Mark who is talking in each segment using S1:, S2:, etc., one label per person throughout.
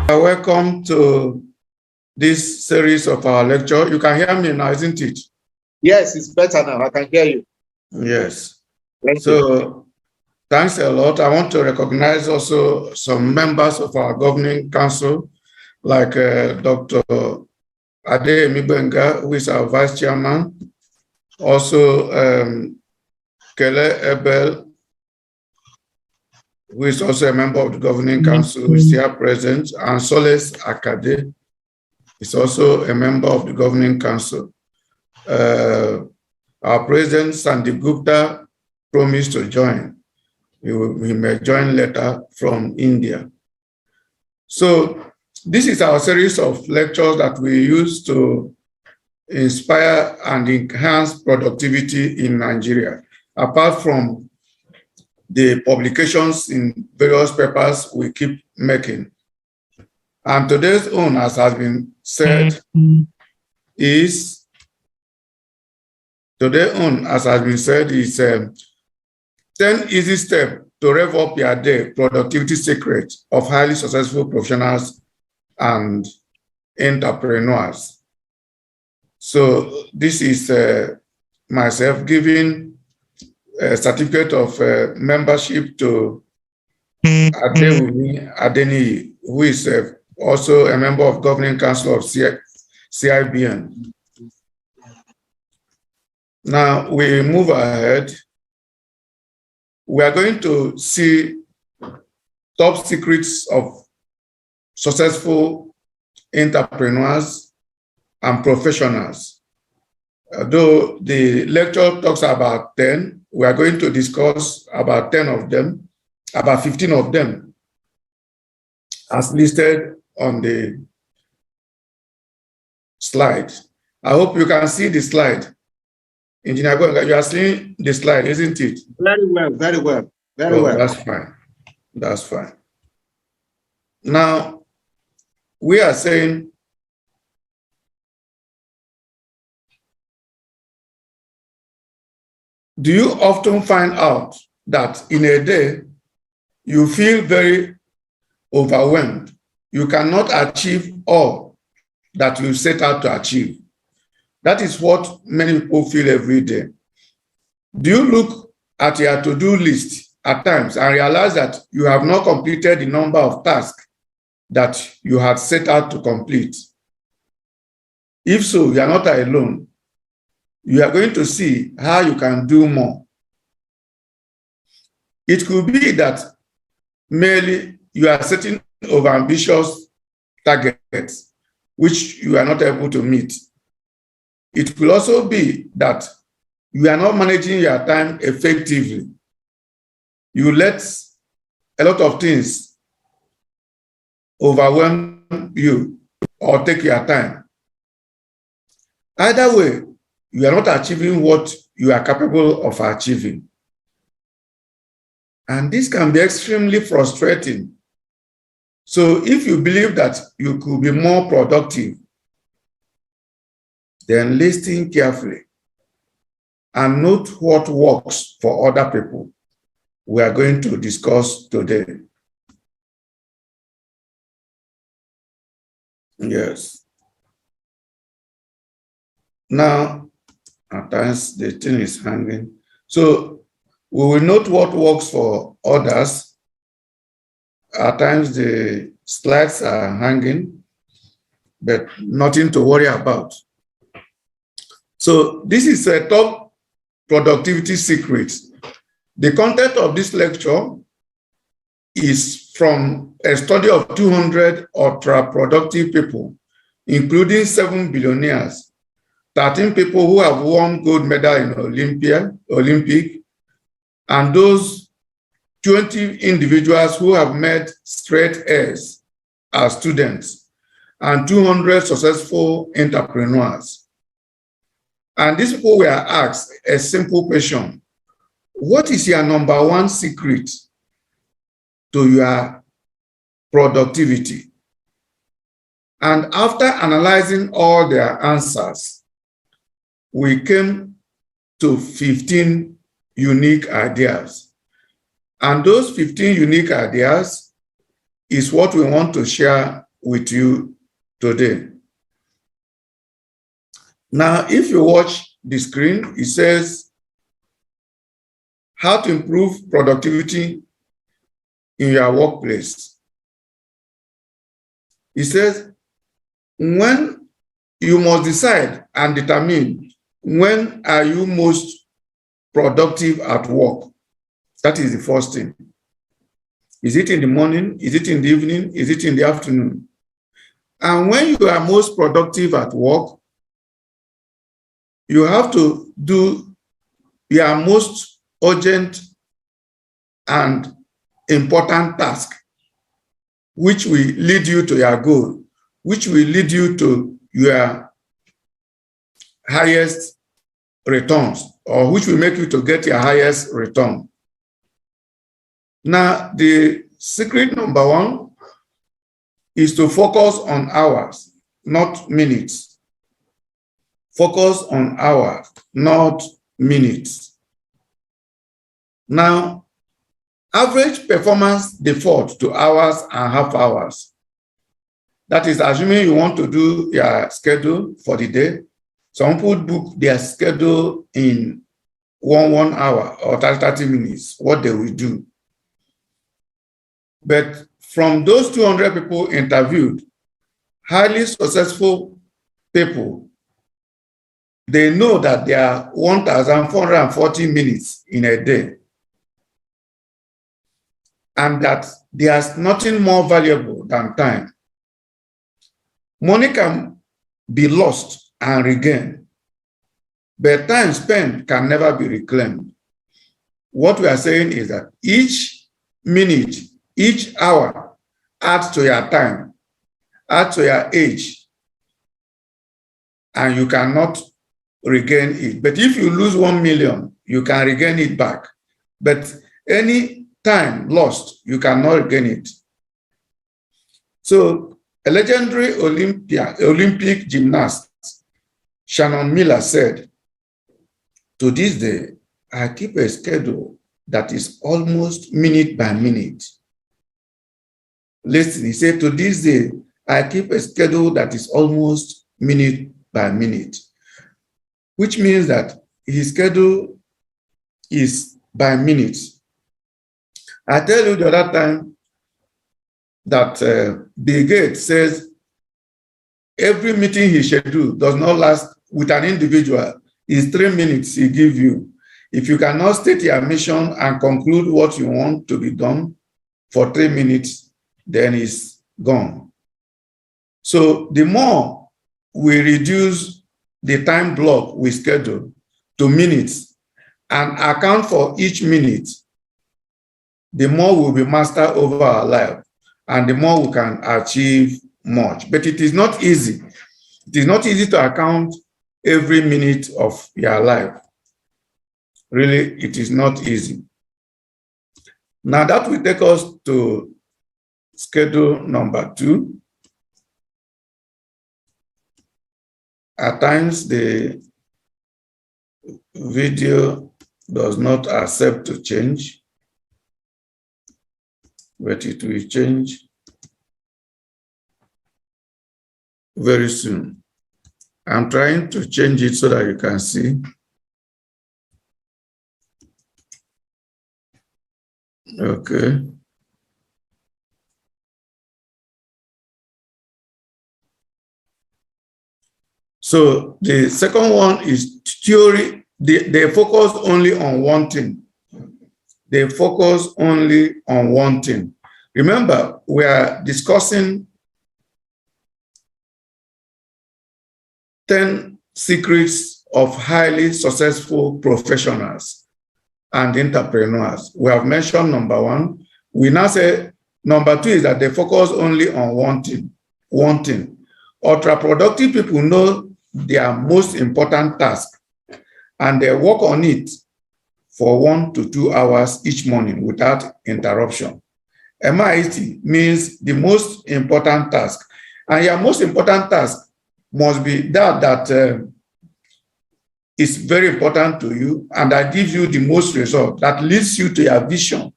S1: Welcome to this series of our lecture. You can hear me now, isn't it?
S2: Yes, it's better now. I can hear you.
S1: Yes.
S2: Thank you.
S1: Thanks a lot. I want to recognize also some members of our governing council, like Dr. Adeyemi Benga, who is our vice chairman. Also, Kele Ebel, who is also a member of the governing council, who is here present, and Soles Akade is also a member of the governing council. Our president, Sandeep Gupta, promised to join. He may join later from India. So this is our series of lectures that we use to inspire and enhance productivity in Nigeria, apart from the publications in various papers we keep making. And today's own, as has been said, is 10 easy steps to rev up your day, productivity secrets of highly successful professionals and entrepreneurs. So this is myself giving a certificate of membership to Adeni, who is also a member of Governing Council of CIBN. Now we move ahead. We are going to see top secrets of successful entrepreneurs and professionals. Though the lecture talks about 10, we are going to discuss about 10 of them, about 15 of them, as listed on the slide. I hope you can see the slide. Engineer Gwenga, you are seeing the slide, isn't it?
S2: Very well, very well, very well.
S1: That's fine. That's fine. Now, we are saying do you often find out that in a day you feel very overwhelmed? You cannot achieve all that you set out to achieve. That is what many people feel every day. Do you look at your to-do list at times and realize that you have not completed the number of tasks that you had set out to complete? If so, you are not alone. You are going to see how you can do more. It could be that merely you are setting overambitious targets which you are not able to meet. It will also be that you are not managing your time effectively. You let a lot of things overwhelm you or take your time. Either way, you are not achieving what you are capable of achieving. And this can be extremely frustrating. So if you believe that you could be more productive, then listen carefully and note what works for other people. We are going to discuss today. Yes. Now, at times the thing is hanging. So we will note what works for others. At times the slides are hanging, but nothing to worry about. So this is a top productivity secret. The content of this lecture is from a study of 200 ultra-productive people, including 7 billionaires, 13 people who have won gold medal in Olympic, and those 20 individuals who have made straight A's as students, and 200 successful entrepreneurs. And these people were asked a simple question: what is your number one secret to your productivity? And after analyzing all their answers, we came to 15 unique ideas. And those 15 unique ideas is what we want to share with you today. Now, if you watch the screen, it says how to improve productivity in your workplace. It says when you must decide and determine when are you most productive at work. That is the first thing. Is it in the morning? Is it in the evening? Is it in the afternoon? And when you are most productive at work, you have to do your most urgent and important task, which will lead you to your goal, which will lead you to your highest returns, or which will make you to get your highest return. Now, the secret number one is to focus on hours, not minutes. Focus on hours, not minutes. Now, average performance default to hours and half hours. That is assuming you want to do your schedule for the day. Some people book their schedule in one hour or 30 minutes, what they will do. But from those 200 people interviewed, highly successful people, they know that there are 1,440 minutes in a day, and that there's nothing more valuable than time. Money can be lost and regained, but time spent can never be reclaimed. What we are saying is that each minute, each hour adds to your time, adds to your age, and you cannot regain it. But if you lose 1 million, you can regain it back. But any time lost, you cannot regain it. So a legendary Olympic gymnast, Shannon Miller, said, "To this day, I keep a schedule that is almost minute by minute." Listen, he said, "To this day, I keep a schedule that is almost minute by minute," which means that his schedule is by minutes. I tell you the other time that Bill Gates says every meeting he schedules does not last with an individual. It's 3 minutes he gives you. If you cannot state your mission and conclude what you want to be done for 3 minutes, then it's gone. So the more we reduce the time block we schedule to minutes and account for each minute, the more we'll be master over our life and the more we can achieve much. But it is not easy. It is not easy to account every minute of your life. Really, it is not easy. Now that will take us to schedule number 2. At times, the video does not accept to change, but it will change very soon. I'm trying to change it so that you can see. Okay. So the second one is theory. They focus only on one thing. They focus only on one thing. Remember, we are discussing 10 secrets of highly successful professionals and entrepreneurs. We have mentioned number 1. We now say number 2 is that they focus only on one thing. One thing. Ultra-productive people know their most important task, and they work on it for 1 to 2 hours each morning without interruption. MIT means the most important task. And your most important task must be that is very important to you and that gives you the most result, that leads you to your vision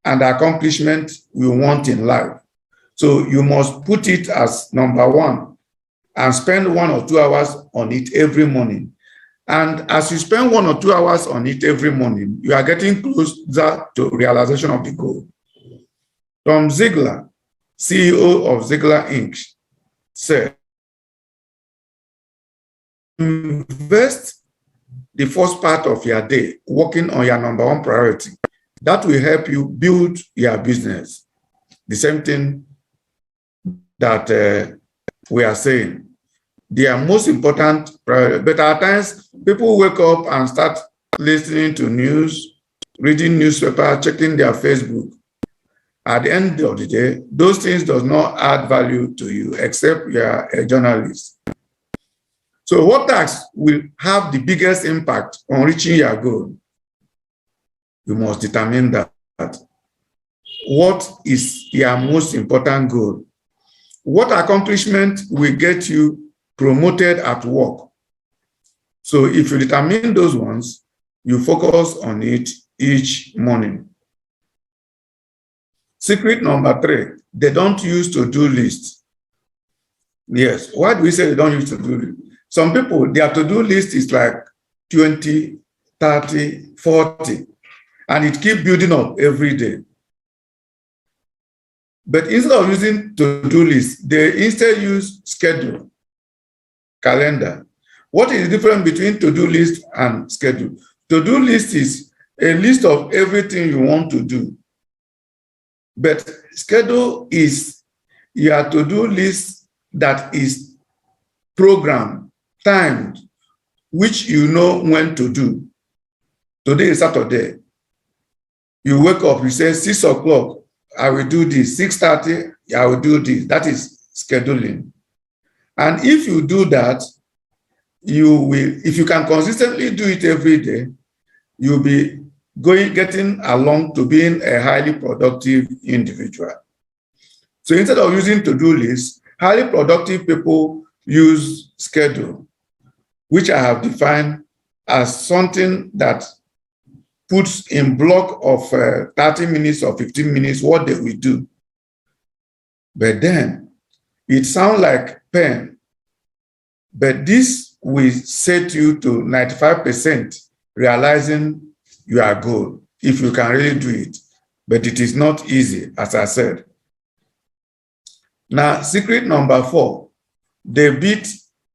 S1: and accomplishment you want in life. So you must put it as number one and spend 1 or 2 hours on it every morning. And as you spend 1 or 2 hours on it every morning, you are getting closer to realization of the goal. Tom Ziegler, CEO of Ziegler Inc., said, invest the first part of your day working on your number one priority. That will help you build your business. The same thing that we are saying. They are most important priority. But at times, people wake up and start listening to news, reading newspaper, checking their Facebook. At the end of the day, those things does not add value to you except you are a journalist. So what tasks will have the biggest impact on reaching your goal? You must determine that. What is your most important goal? What accomplishment will get you promoted at work? So if you determine those ones, you focus on it each morning. Secret number 3, they don't use to-do lists. Yes, why do we say they don't use to-do list? Some people, their to-do list is like 20, 30, 40, and it keeps building up every day. But instead of using to-do list, they instead use schedule, calendar. What is the difference between to-do list and schedule? To-do list is a list of everything you want to do. But schedule is your to-do list that is programmed, timed, which you know when to do. Today is Saturday. You wake up, you say 6 o'clock, I will do this. 6:30, I will do this. That is scheduling. And if you do that, you will, if you can consistently do it every day, you'll be getting along to being a highly productive individual. So instead of using to-do lists, highly productive people use schedule, which I have defined as something that puts in block of 30 minutes or 15 minutes what they will do. But then it sounds like pen, but this will set you to 95% realizing your goal if you can really do it. But it is not easy, as I said. Now, secret number 4, they beat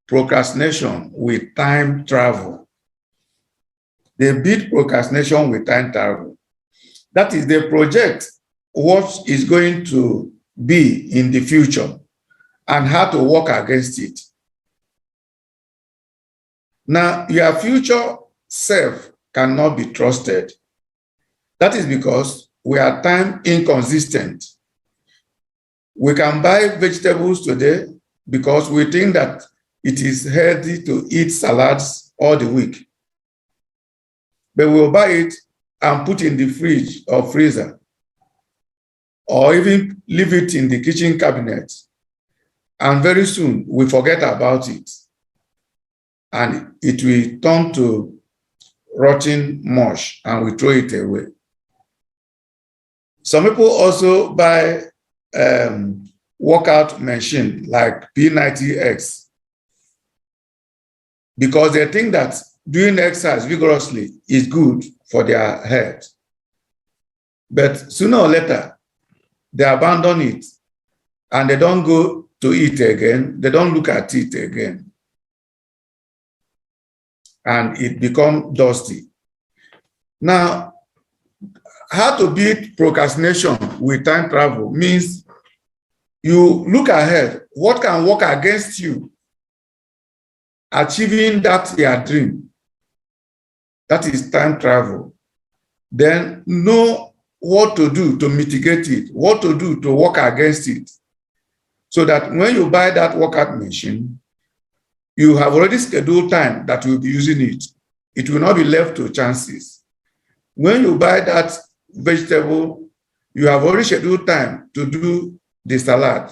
S1: procrastination with time travel. They beat procrastination with time travel. That is, they project what is going to be in the future and how to work against it. Now, your future self cannot be trusted. That is because we are time inconsistent. We can buy vegetables today because we think that it is healthy to eat salads all the week. But we'll buy it and put in the fridge or freezer, or even leave it in the kitchen cabinet. And very soon we forget about it. And it will turn to rotten mush and we throw it away. Some people also buy workout machine like P90X because they think that doing exercise vigorously is good for their health. But sooner or later, they abandon it and they don't go to it again. They don't look at it again. And it becomes dusty. Now, how to beat procrastination with time travel means you look ahead. What can work against you achieving that your dream? That is time travel. Then know what to do to mitigate it, what to do to work against it. So that when you buy that workout machine, you have already scheduled time that you'll be using it. It will not be left to chances. When you buy that vegetable, you have already scheduled time to do the salad,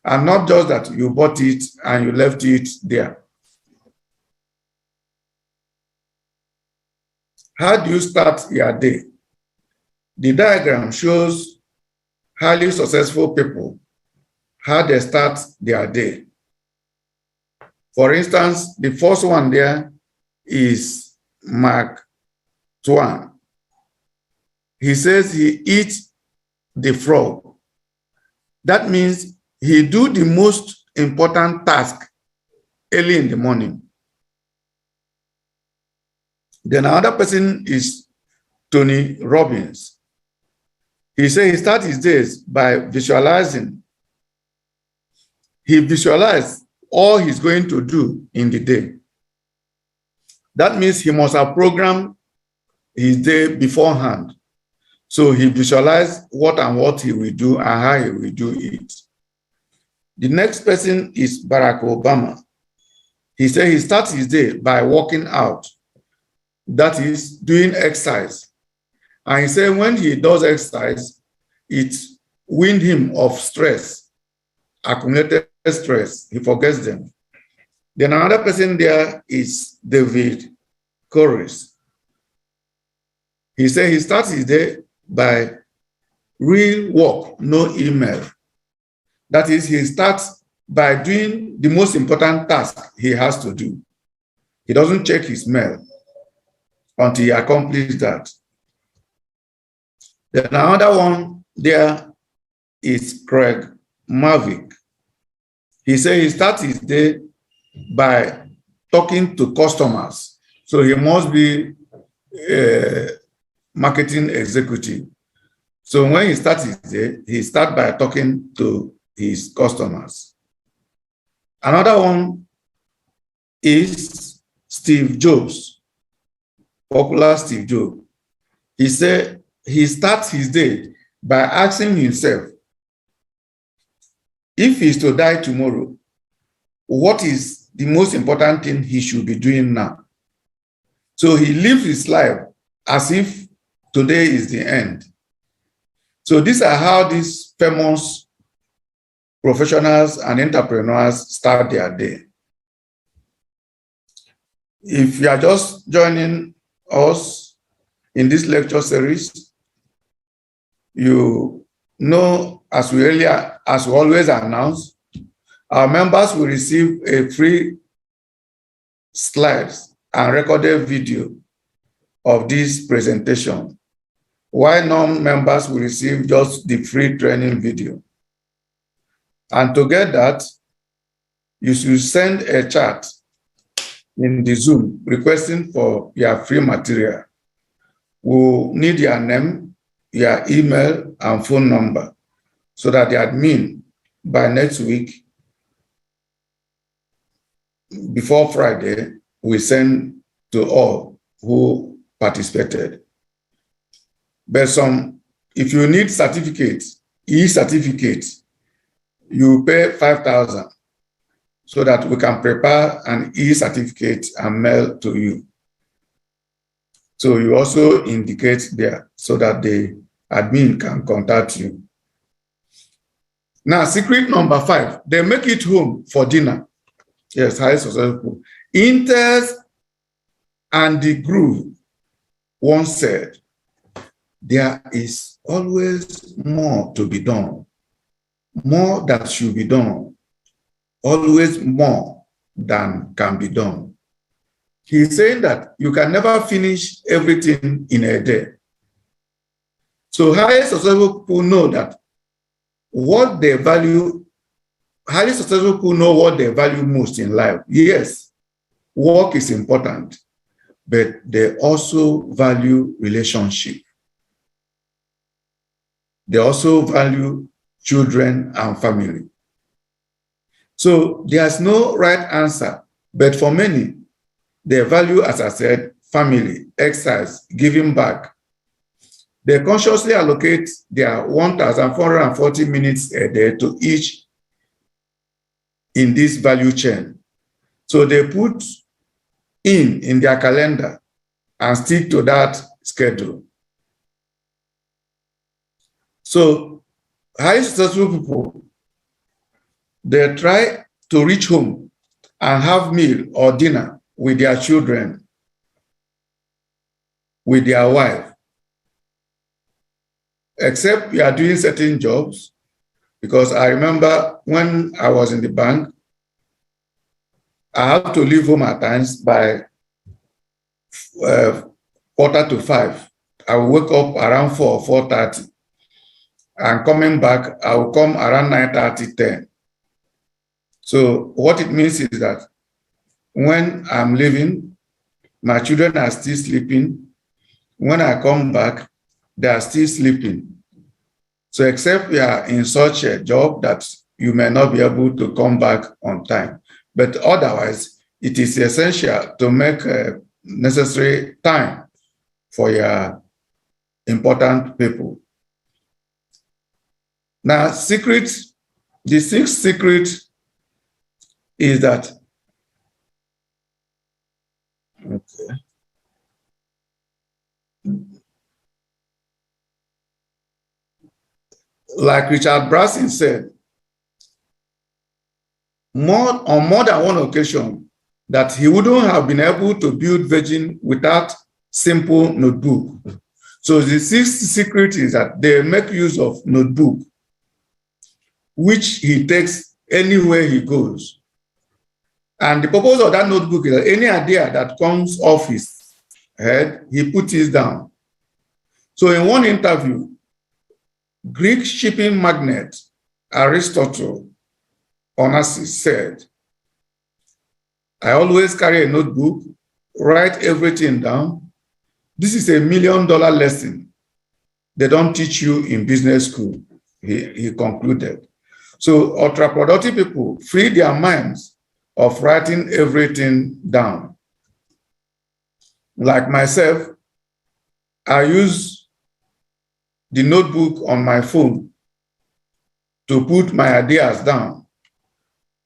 S1: and not just that you bought it and you left it there. How do you start your day? The diagram shows highly successful people how they start their day. For instance, the first one there is Mark Twain. He says he eats the frog. That means he do the most important task early in the morning. Then another person is Tony Robbins. He said he starts his days by visualizing. He visualizes all he's going to do in the day. That means he must have programmed his day beforehand. So he visualized what he will do and how he will do it. The next person is Barack Obama. He said he starts his day by working out. That is doing exercise. And he said when he does exercise, it weans him of stress, accumulated stress. He forgets them. Then another person there is David Corris. He said he starts his day by real work, no email. That is, he starts by doing the most important task he has to do. He doesn't check his mail until he accomplishes that. Then another one there is Craig Mavick. He said he starts his day by talking to customers. So he must be a marketing executive. So when he starts his day, he starts by talking to his customers. Another one is Steve Jobs, popular Steve Jobs. He said he starts his day by asking himself, if he's to die tomorrow, what is the most important thing he should be doing now? So he lives his life as if today is the end. So these are how these famous professionals and entrepreneurs start their day. If you are just joining us in this lecture series, you know, as we always announce, our members will receive a free slides and recorded video of this presentation, while non-members will receive just the free training video. And to get that, you should send a chat in the Zoom requesting for your free material. We'll need your name, your email, and phone number so that the admin by next week, before Friday, we send to all who participated. But if you need certificates, e-certificates, you pay 5,000 so that we can prepare an e-certificate and mail to you. So you also indicate there so that the admin can contact you. Now, secret number 5, they make it home for dinner. Yes, highly successful. Intels and the Groove once said, there is always more to be done, more that should be done, always more than can be done. He's saying that you can never finish everything in a day. So highly successful people know that what they value, highly successful people know what they value most in life. Yes, work is important, but they also value relationship. They also value children and family. So there's no right answer, but for many, they value, as I said, family, exercise, giving back. They consciously allocate their 1,440 minutes a day to each in this value chain. So they put in their calendar and stick to that schedule. So highly successful people, they try to reach home and have meal or dinner with their children, with their wife. Except you are doing certain jobs, Because I remember when I was in the bank, I had to leave home at times by 4:45. I will wake up around 4 or 4:30. And coming back, I will come around 9:30, 10. So what it means is that when I'm leaving, my children are still sleeping. When I come back, they are still sleeping. So except we are in such a job that you may not be able to come back on time. But otherwise, it is essential to make necessary time for your important people. Now, the sixth secret is that, okay. Like Richard Branson said, on more than one occasion, that he wouldn't have been able to build Virgin without simple notebook. So the sixth secret is that they make use of notebook, which he takes anywhere he goes. And the purpose of that notebook is that any idea that comes off his head, he puts it down. So in one interview, Greek shipping magnate Aristotle Onassis said, I always carry a notebook, write everything down. This is $1 million lesson they don't teach you in business school, he concluded. So ultra-productive people free their minds of writing everything down. Like myself, I use the notebook on my phone to put my ideas down.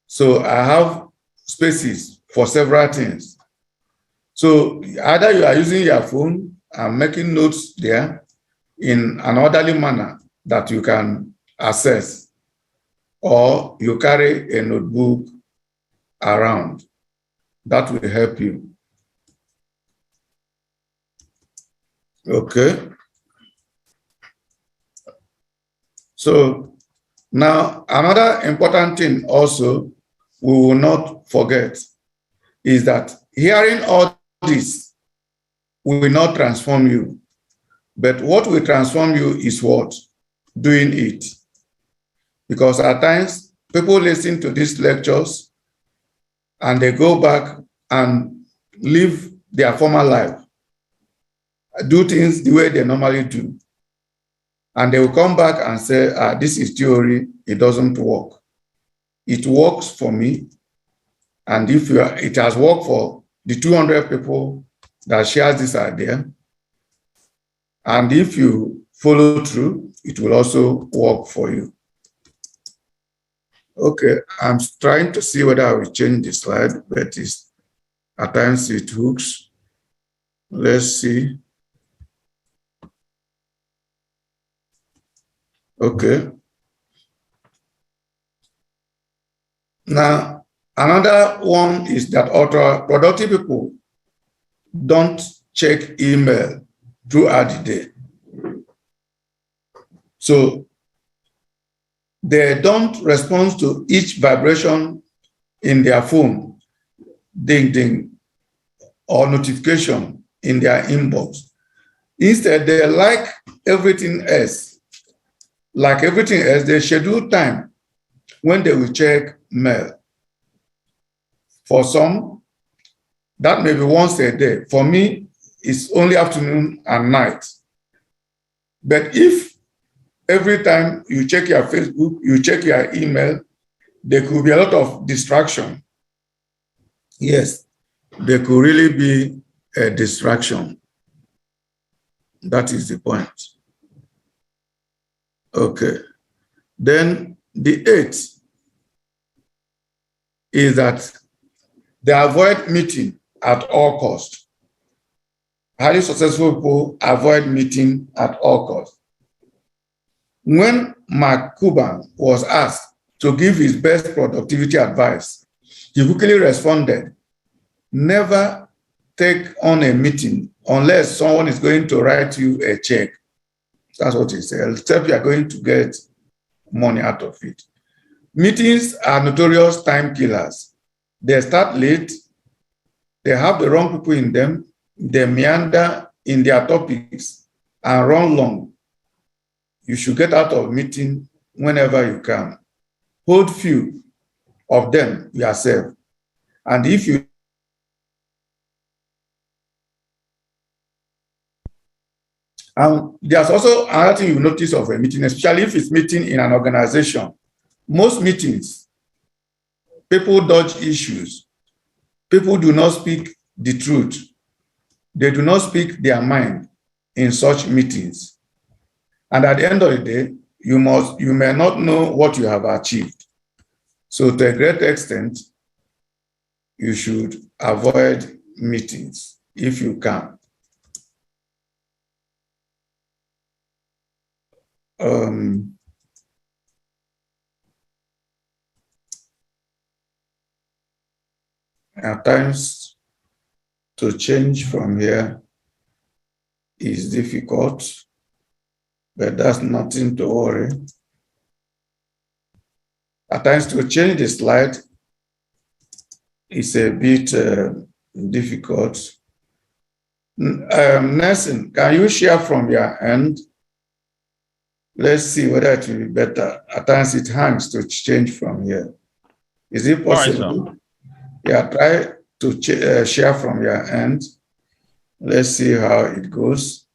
S1: So I have spaces for several things. So either you are using your phone and making notes there in an orderly manner that you can access, or you carry a notebook around. That will help you. Okay. So now another important thing also we will not forget is that hearing all this will not transform you. But what will transform you is what? Doing it. Because at times, people listen to these lectures and they go back and live their former life, do things the way they normally do. And they will come back and say, this is theory, it doesn't work. It works for me. And if it has worked for the 200 people that shares this idea, and if you follow through, it will also work for you. Okay, I'm trying to see whether I will change the slide, but at times it hooks. Let's see. Okay. Now, another one is that ultra-productive people don't check email throughout the day. So they don't respond to each vibration in their phone, ding, ding, or notification in their inbox. Instead, they like everything else. Like everything else, they schedule time when they will check mail. For some, that may be once a day. For me, it's only afternoon and night. But if every time you check your Facebook, you check your email, there could be a lot of distraction. Yes, there could really be a distraction. That is the point. Okay. Then the 8th is that they avoid meeting at all costs. Highly successful people avoid meeting at all costs. When Mark Cuban was asked to give his best productivity advice, he quickly responded, never take on a meeting unless someone is going to write you a check. That's what he said, except you are going to get money out of it. Meetings are notorious time killers. They start late, they have the wrong people in them, they meander in their topics and run long. You should get out of meeting whenever you can. Hold few of them yourself. And if you there's also another thing you notice of a meeting, especially if it's meeting in an organization. Most meetings, people dodge issues. People do not speak the truth. They do not speak their mind in such meetings. And at the end of the day, you may not know what you have achieved. So to a great extent, you should avoid meetings if you can. At times, to change from here is difficult, but that's nothing to worry. At times, to change the slide is a bit difficult. Nelson, can you share from your end? Let's see whether it will be better. At times, it hangs to change from here. Is it possible? Right, yeah, try to share from your end. Let's see how it goes.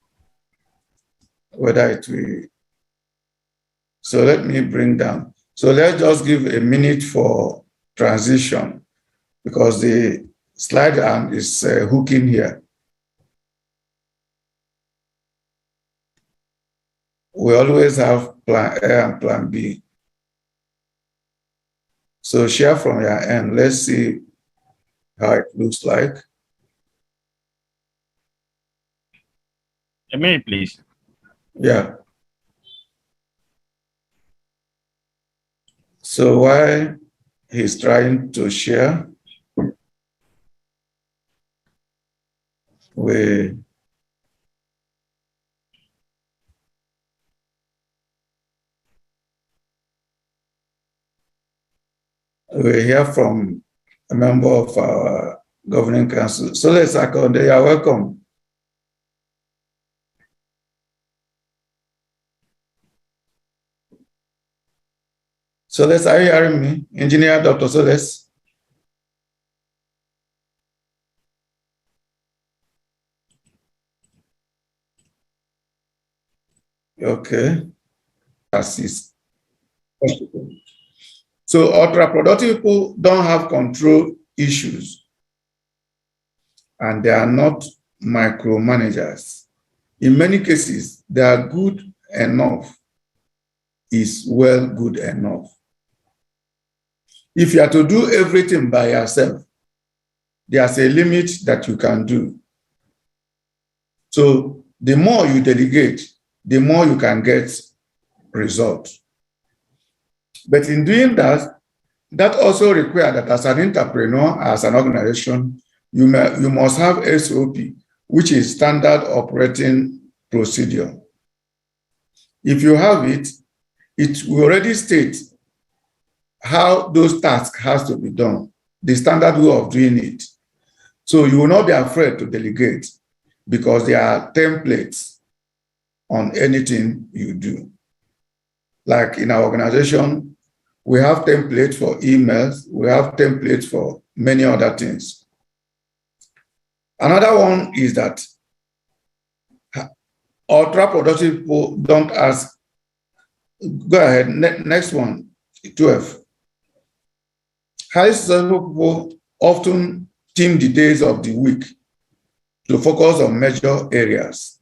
S1: Whether it will. So let me bring down. So let's just give a minute for transition because the slide arm is hooking here. We always have plan A and plan B. So share from your end. Let's see how it looks like.
S3: A minute, please.
S1: Yeah. So while he's trying to share, we hear from a member of our governing council. So let's Akonde, you are welcome. Soles, are you hearing me? Engineer Dr. Soles? Okay. Assist. So ultra-productive people don't have control issues and they are not micromanagers. In many cases, they are good enough is well good enough. If you are to do everything by yourself, there's a limit that you can do. So the more you delegate, the more you can get results. But in doing that, that also requires that as an entrepreneur, as an organization, you must have SOP, which is standard operating procedure. If you have it, it will already state how those tasks has to be done, the standard way of doing it. So you will not be afraid to delegate because there are templates on anything you do. Like in our organization, we have templates for emails, we have templates for many other things. Another one is that ultra-productive people don't ask. Go ahead, next one, 12. Highly successful people often team the days of the week to focus on major areas.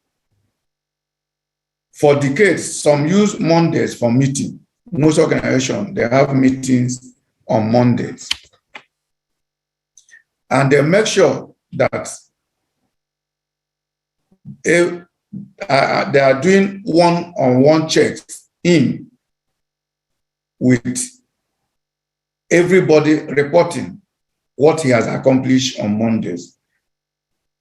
S1: For decades, some use Mondays for meeting. Most organizations, they have meetings on Mondays. And they make sure that they are doing one-on-one checks in with everybody reporting what he has accomplished on Mondays.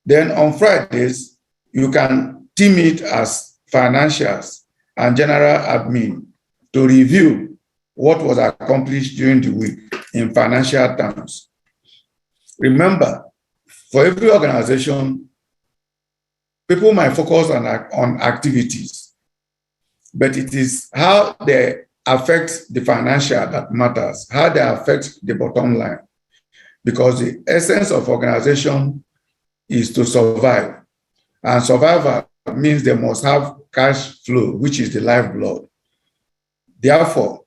S1: Then on Fridays, you can team it as financials and general admin to review what was accomplished during the week in financial terms. Remember, for every organization, people might focus on activities, but it is how they affect the financial that matters, how they affect the bottom line. Because the essence of organization is to survive. And survival means they must have cash flow, which is the lifeblood. Therefore,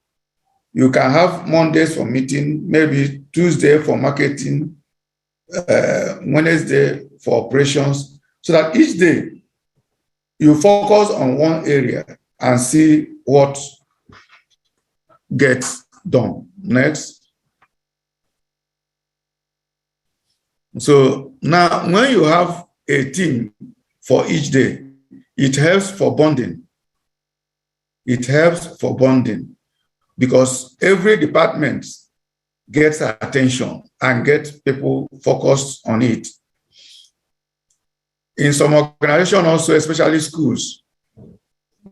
S1: you can have Mondays for meeting, maybe Tuesday for marketing, Wednesday for operations, so that each day you focus on one area and see what gets done. Next. So now when you have a team for each day, it helps for bonding. It helps for bonding because every department gets attention and gets people focused on it. In some organizations also, especially schools,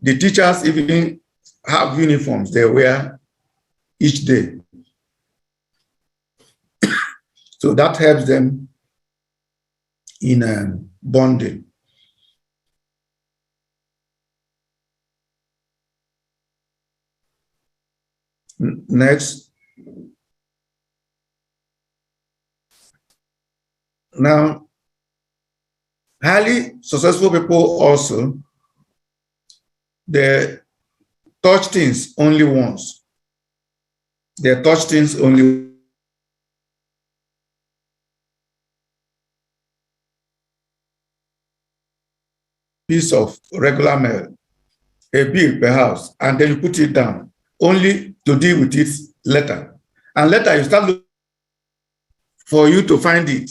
S1: the teachers even have uniforms they wear each day. So that helps them in bonding. Next. Now, highly successful people also, they touch things only once. They touch things only piece of regular mail, a bill perhaps, and then you put it down, only to deal with it later. And later you start looking for you to find it.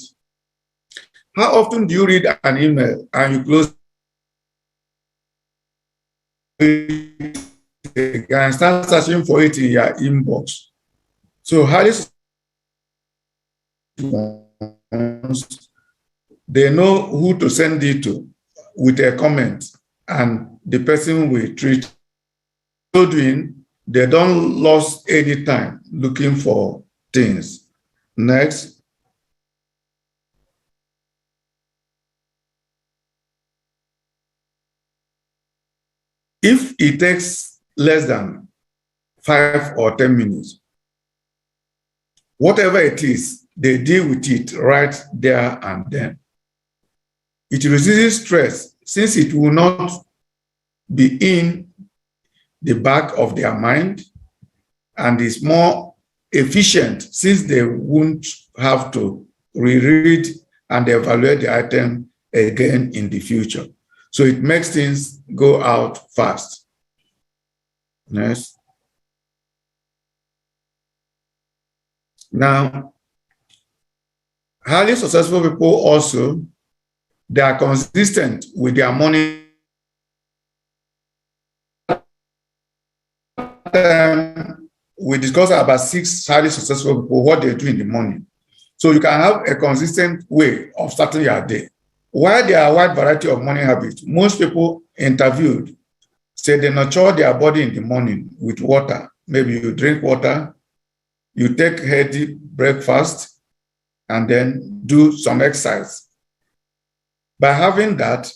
S1: How often do you read an email and you close it and start searching for it in your inbox? So highly they know who to send it to with a comment, and the person will treat. So doing, they don't lose any time looking for things. Next. If it takes less than 5 or 10 minutes, whatever it is, they deal with it right there and then. It reduces stress since it will not be in the back of their mind, and is more efficient since they won't have to reread and evaluate the item again in the future. So it makes things go out fast. Next. Now, highly successful people also, they are consistent with their money. We discussed about 6 highly successful people, what they do in the morning. So you can have a consistent way of starting your day. While there are a wide variety of morning habits, most people interviewed say they nurture their body in the morning with water. Maybe you drink water, you take healthy breakfast, and then do some exercise. By having that,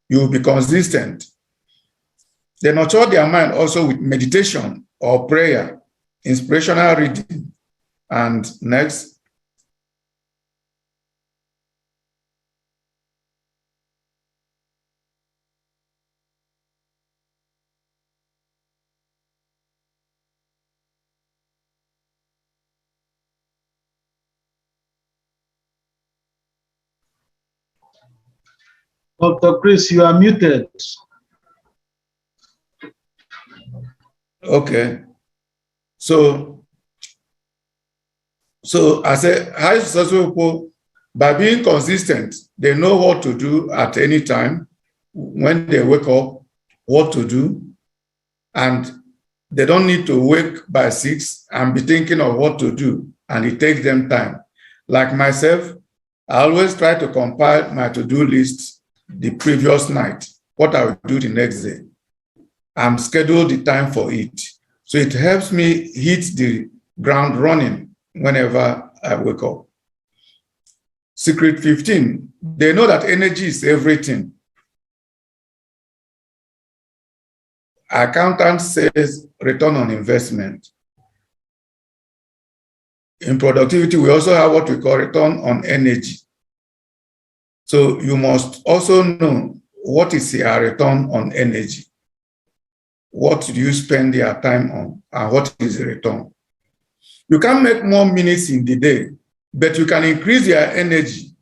S1: you will be consistent. They nurture their mind also with meditation or prayer, inspirational reading. And next.
S2: Dr. Chris, you are muted.
S1: Okay. So I say high successful people, by being consistent, they know what to do at any time when they wake up, what to do, and they don't need to wake by 6 and be thinking of what to do, and it takes them time. Like myself, I always try to compile my to-do list the previous night, what I will do the next day. I'm scheduled the time for it. So it helps me hit the ground running whenever I wake up. Secret 15, they know that energy is everything. Accountant says return on investment. In productivity, we also have what we call return on energy. So you must also know what is your return on energy. What do you spend your time on, and what is the return? You can make more minutes in the day, but you can increase your energy,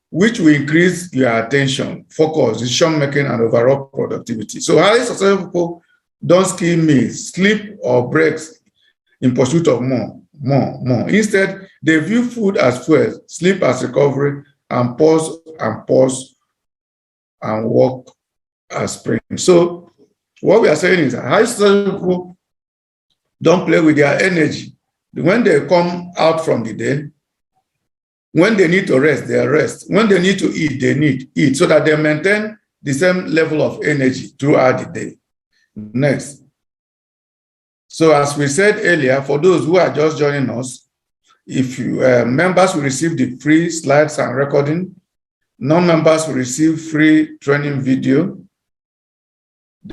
S1: which will increase your attention, focus, decision making, and overall productivity. So highly successful people don't skip meals, sleep, or breaks in pursuit of more. Instead, they view food as fuel, sleep as recovery, and pause and work as sprint. So what we are saying is high successful people don't play with their energy. When they come out from the day, when they need to rest, they rest. When they need to eat, they need eat, so that they maintain the same level of energy throughout the day. Next. So as we said earlier, for those who are just joining us, if you members will receive the free slides and recording, non-members will receive free training video.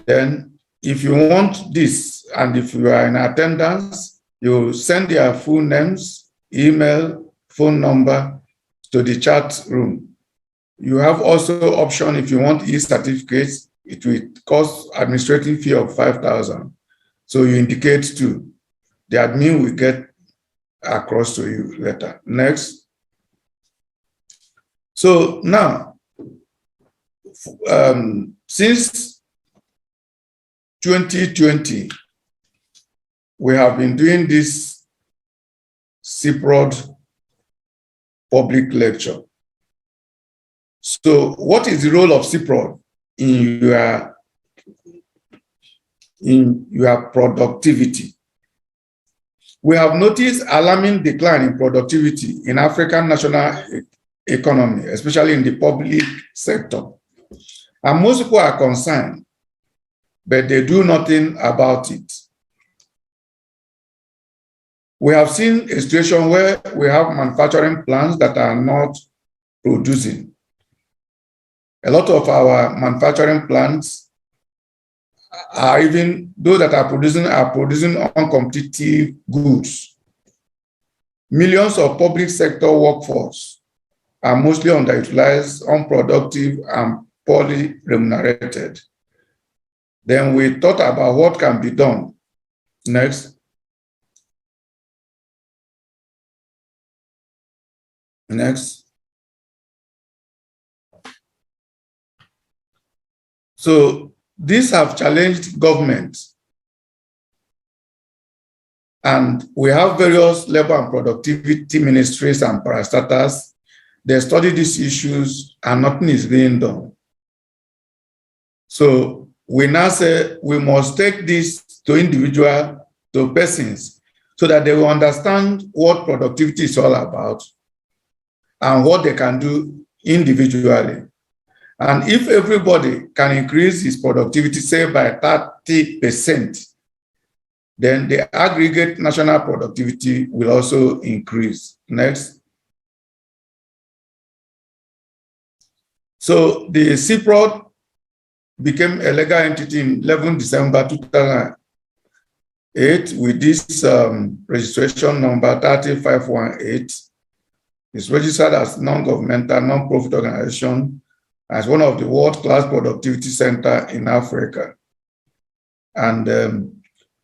S1: Then if you want this, and if you are in attendance, you send your full names, email, phone number to the chat room. You have also option if you want e-certificates, it will cost administrative fee of 5,000. So you indicate to the admin will get across to you later. Next. So now, since 2020, we have been doing this CeProd public lecture. So what is the role of CeProd in your productivity? We have noticed alarming decline in productivity in African national economy, especially in the public sector. And most people are concerned, but they do nothing about it. We have seen a situation where we have manufacturing plants that are not producing. A lot of our manufacturing plants are, even those that are producing uncompetitive goods. Millions of public sector workforce are mostly underutilized, unproductive, and poorly remunerated. Then we thought about what can be done. Next. Next. So these have challenged government, and we have various labor and productivity ministries and parastatals. They study these issues and nothing is being done. So we now say we must take this to individual, to persons, so that they will understand what productivity is all about and what they can do individually. And if everybody can increase his productivity, say by 30%, then the aggregate national productivity will also increase. Next. So the CeProd became a legal entity in 11 December 2008 with this registration number 3518. It's registered as non-governmental, non-profit organization, as one of the world-class productivity center in Africa. And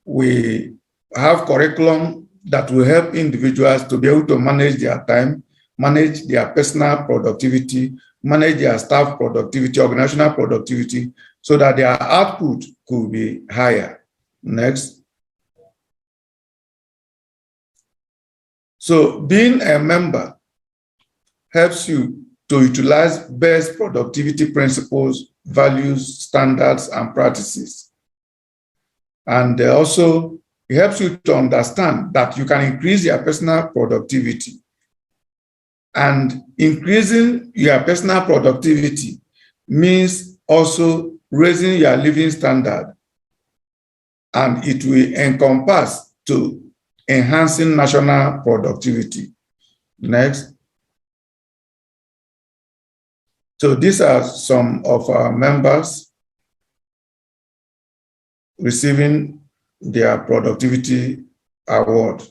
S1: we have curriculum that will help individuals to be able to manage their time, manage their personal productivity, manage their staff productivity, organizational productivity, so that their output could be higher. Next. So being a member helps you to utilize best productivity principles, values, standards, and practices. And also, it helps you to understand that you can increase your personal productivity. And increasing your personal productivity means also raising your living standard and it will encompass to enhancing national productivity. Next. So these are some of our members receiving their productivity award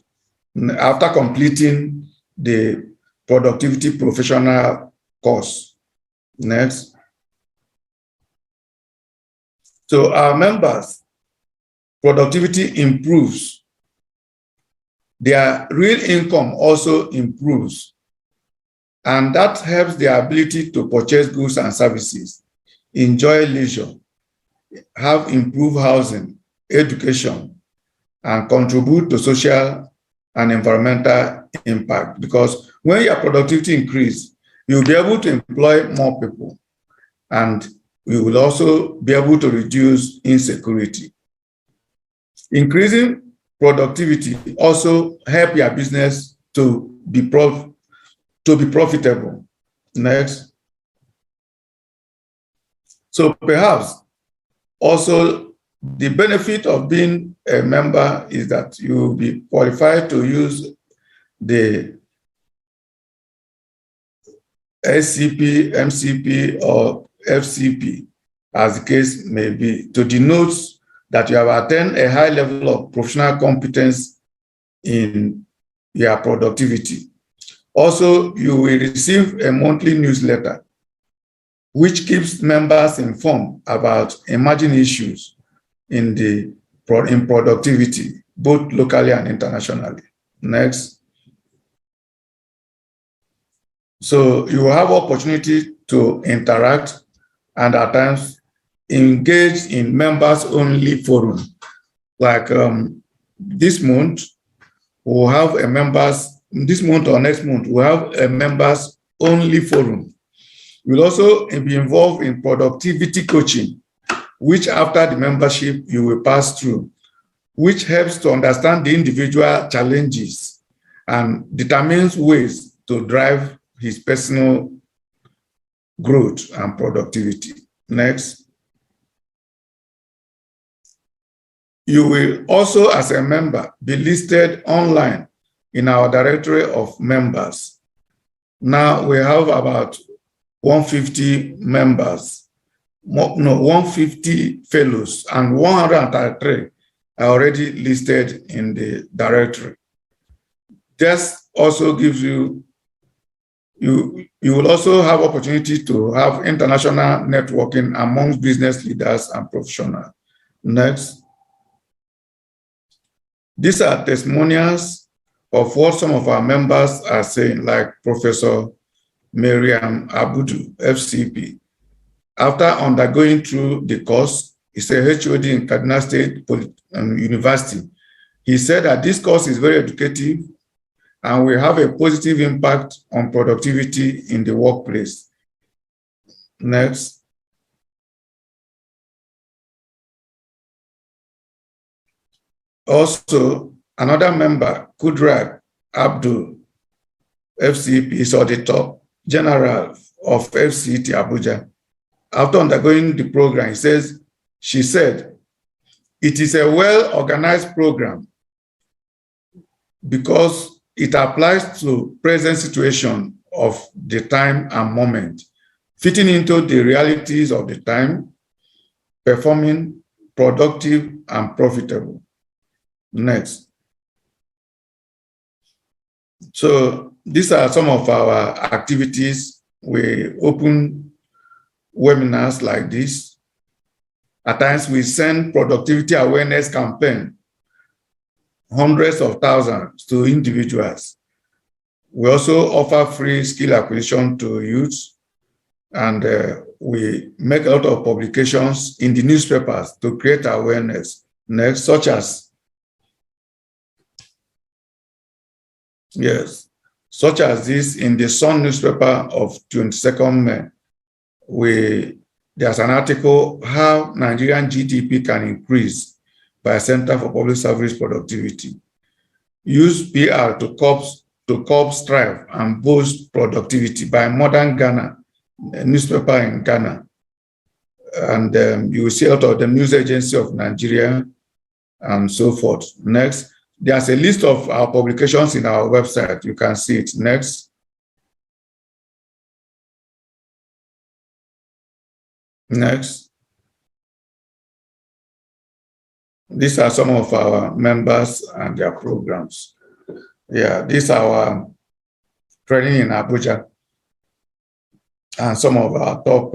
S1: after completing the productivity professional course. Next. So our members' productivity improves. Their real income also improves. And that helps their ability to purchase goods and services, enjoy leisure, have improved housing, education, and contribute to social and environmental impact. Because when your productivity increases, you'll be able to employ more people, and you will also be able to reduce insecurity. Increasing productivity also help your business to be profitable. Next. So perhaps also the benefit of being a member is that you will be qualified to use the SCP, MCP, or FCP, as the case may be, to denote that you have attained a high level of professional competence in your productivity. Also, you will receive a monthly newsletter which keeps members informed about emerging issues in productivity, both locally and internationally. Next. So you will have opportunity to interact and at times engage in members-only forum. Like this month, we'll have a this month or next month, we'll have a members-only forum. You'll also be involved in productivity coaching, which after the membership you will pass through, which helps to understand the individual challenges and determines ways to drive his personal growth and productivity. Next. You will also, as a member, be listed online in our directory of members. Now we have about 150 members, 150 fellows, and 133 are already listed in the directory. This also gives you will also have opportunity to have international networking amongst business leaders and professionals. Next. These are testimonials of what some of our members are saying, like Professor Miriam Abudu, FCP. After undergoing through the course, he's a HOD in Kaduna State University. He said that this course is very educative and will have a positive impact on productivity in the workplace. Next. Also, another member, Kudrat Abdul, FCP, is Auditor General of FCT Abuja. After undergoing the program, she said, it is a well-organized program because it applies to present situation of the time and moment, fitting into the realities of the time, performing, productive, and profitable. Next. So these are some of our activities. We open webinars like this. At times we send productivity awareness campaign, hundreds of thousands to individuals. We also offer free skill acquisition to youths, and we make a lot of publications in the newspapers to create awareness. Next, such as this in the Sun newspaper of 22nd May, there's an article, How Nigerian GDP Can Increase by Center for Public Service Productivity. Use PR to curb strife and boost productivity by Modern Ghana, a newspaper in Ghana. And you will see out of the News Agency of Nigeria and so forth. Next, there's a list of our publications in our website. You can see it. Next. Next. These are some of our members and their programs. Yeah, these are our training in Abuja and some of our top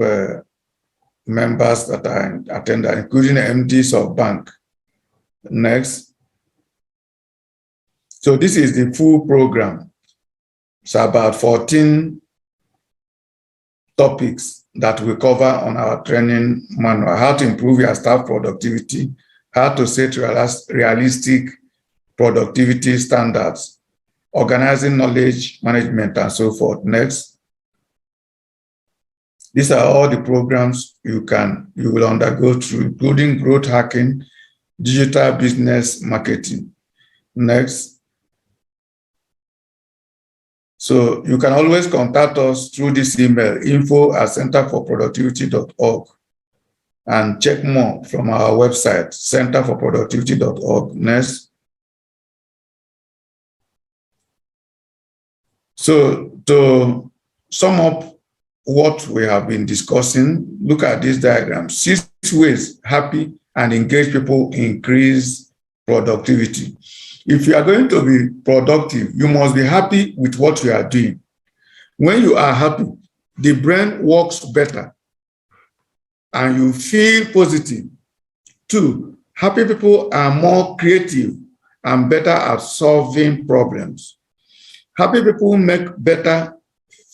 S1: members that I attended, including MDs of bank. Next. So this is the full program. It's about 14 topics that we cover on our training manual: how to improve your staff productivity, how to set realistic productivity standards, organizing knowledge management, and so forth. Next. These are all the programs you will undergo through, including growth hacking, digital business marketing. Next. So you can always contact us through this email, info@centerforproductivity.org, and check more from our website, centerforproductivity.org. Next. So to sum up what we have been discussing, look at this diagram. 6 ways happy and engaged people increase productivity. If you are going to be productive, you must be happy with what you are doing. When you are happy, the brain works better and you feel positive. 2, happy people are more creative and better at solving problems. Happy people make better,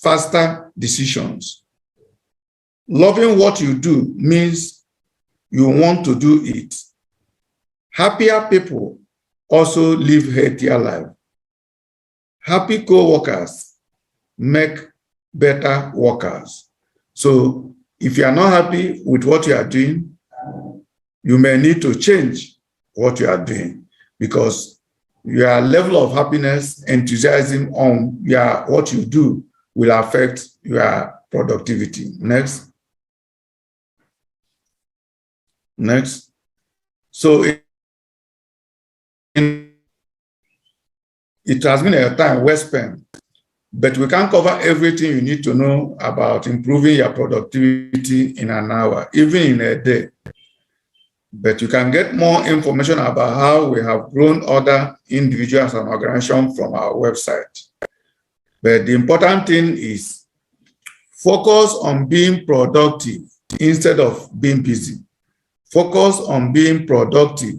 S1: faster decisions. Loving what you do means you want to do it. Happier people also live healthier life. Happy co-workers make better workers. So if you are not happy with what you are doing, you may need to change what you are doing, because your level of happiness, enthusiasm on what you do will affect your productivity. Next. Next. So it has been a time well spent, but we can't cover everything you need to know about improving your productivity in an hour, even in a day. But you can get more information about how we have grown other individuals and organizations from our website. But the important thing is focus on being productive instead of being busy. Focus on being productive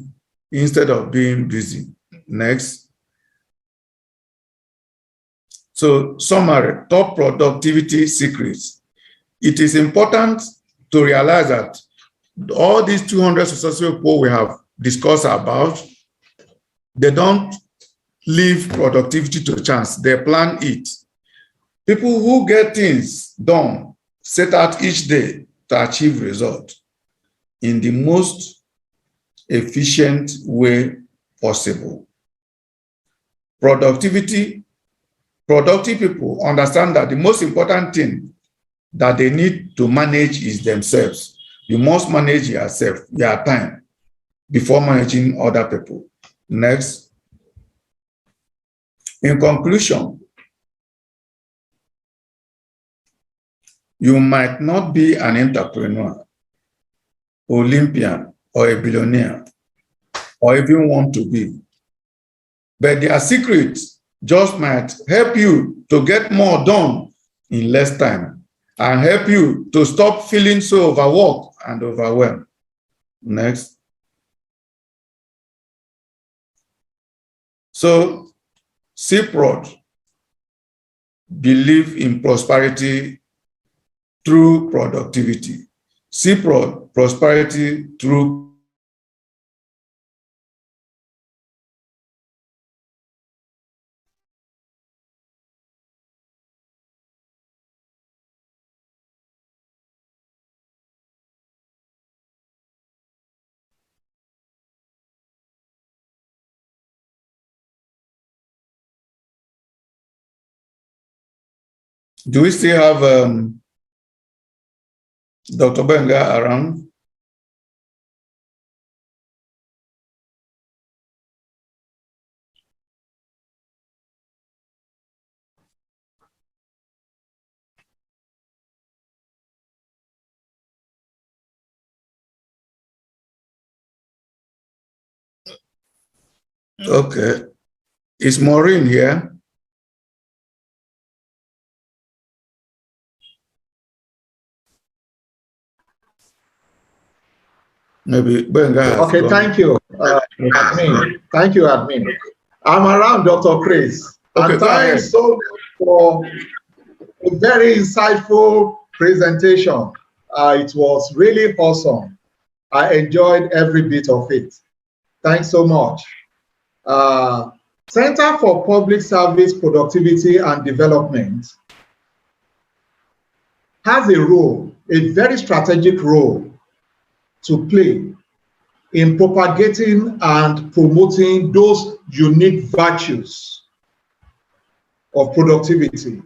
S1: instead of being busy. Next. So, summary, top productivity secrets. It is important to realize that all these 200 successful people we have discussed about, they don't leave productivity to chance. They plan it. People who get things done set out each day to achieve results in the most efficient way possible. Productive people understand that the most important thing that they need to manage is themselves. You must manage yourself, your time, before managing other people. Next. In conclusion, you might not be an entrepreneur, Olympian, or a billionaire, or even want to be, but their secrets just might help you to get more done in less time and help you to stop feeling so overworked and overwhelmed. Next. So, CeProd believe in prosperity through productivity. CeProd, prosperity through. Do we still have Dr. Benga around? Okay. Is Maureen here? Maybe Benga has
S2: Okay,
S1: gone.
S2: thank you, admin. Thank you, admin. I'm around, Dr. Chris.
S1: Okay,
S2: And
S1: go ahead.
S2: thanks so much for a very insightful presentation. It was really awesome. I enjoyed every bit of it. Thanks so much. Center for Public Service Productivity and Development has a role, a very strategic role to play in propagating and promoting those unique virtues of productivity.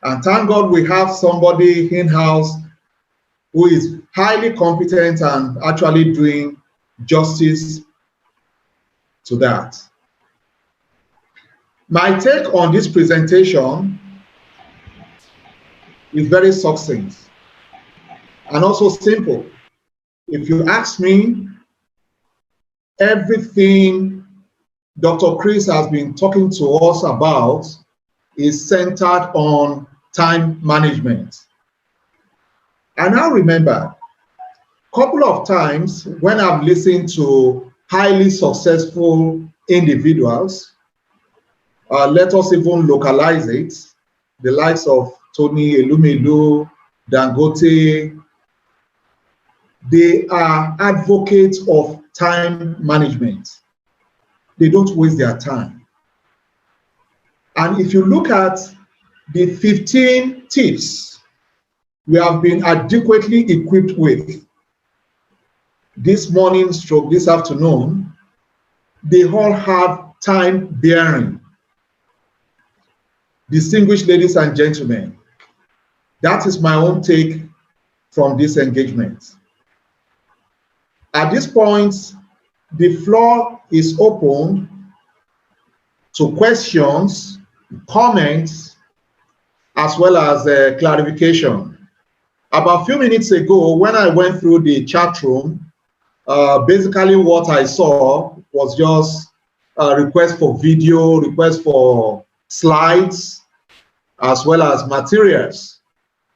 S2: And thank God we have somebody in-house who is highly competent and actually doing justice to that. My take on this presentation is very succinct and also simple. If you ask me, everything Dr. Chris has been talking to us about is centered on time management. And I remember a couple of times when I've listened to highly successful individuals, let us even localize it, the likes of Tony Elumelu, Dangote, they are advocates of time management. They don't waste their time. And if you look at the 15 tips we have been adequately equipped with this morning stroke this afternoon, they all have time bearing. Distinguished ladies and gentlemen, that is my own take from this engagement. At this point, the floor is open to questions, comments, as well as clarification. About a few minutes ago, when I went through the chat room, basically what I saw was just a request for video, request for slides, as well as materials.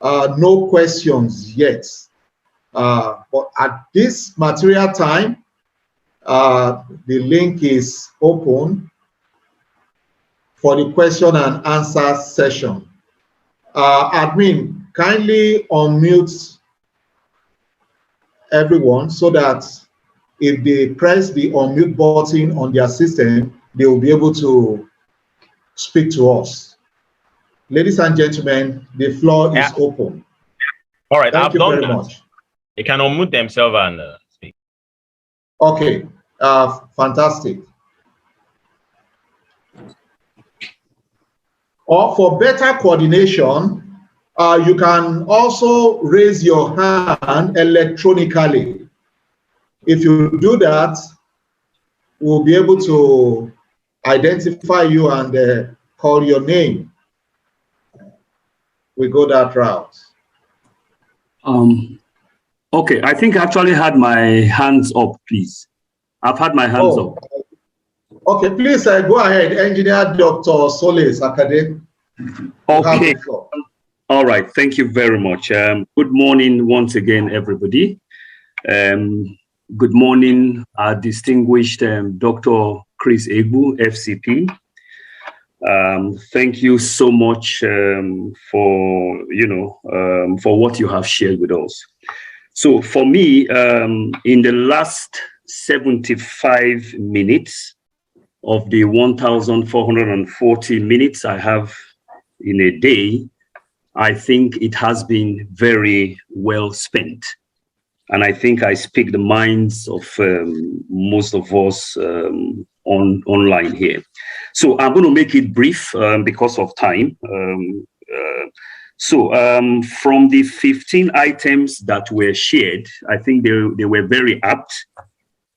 S2: No questions yet. But at this material time, the link is open for the question and answer session. Admin, kindly unmute everyone so that if they press the unmute button on their system, they will be able to speak to us. Ladies and gentlemen, the floor is open.
S3: All right,
S2: Thank you very much.
S3: They can unmute themselves and speak.
S2: Okay, fantastic. Or for better coordination, you can also raise your hand electronically. If you do that, we'll be able to identify you and call your name. We go that route.
S4: Okay, I think I actually had my hands up, please. I've had my hands up.
S2: Okay, please go ahead, Engineer Dr. Solis Akade.
S4: Okay. All right, thank you very much. Good morning once again, everybody. Good morning, our distinguished Dr. Chris Egbu, FCP. Thank you so much for what you have shared with us. So for me, in the last 75 minutes of the 1,440 minutes I have in a day, I think it has been very well spent. And I think I speak the minds of most of us online here. So I'm going to make it brief because of time. From the 15 items that were shared, I think they were very apt.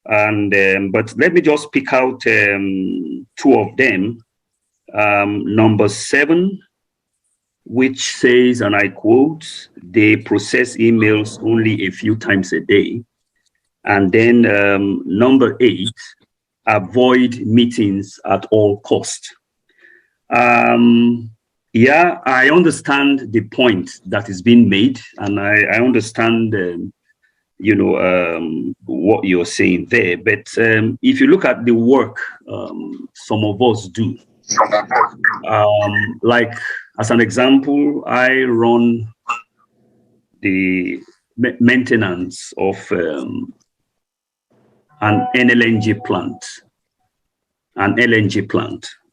S4: And but let me just pick out two of them. Number 7, which says, and I quote, they process emails only a few times a day. And then number 8, avoid meetings at all costs. Yeah, I understand the point that is being made, and I understand, what you're saying there. But if you look at the work some of us do, like as an example, I run the maintenance of an LNG plant.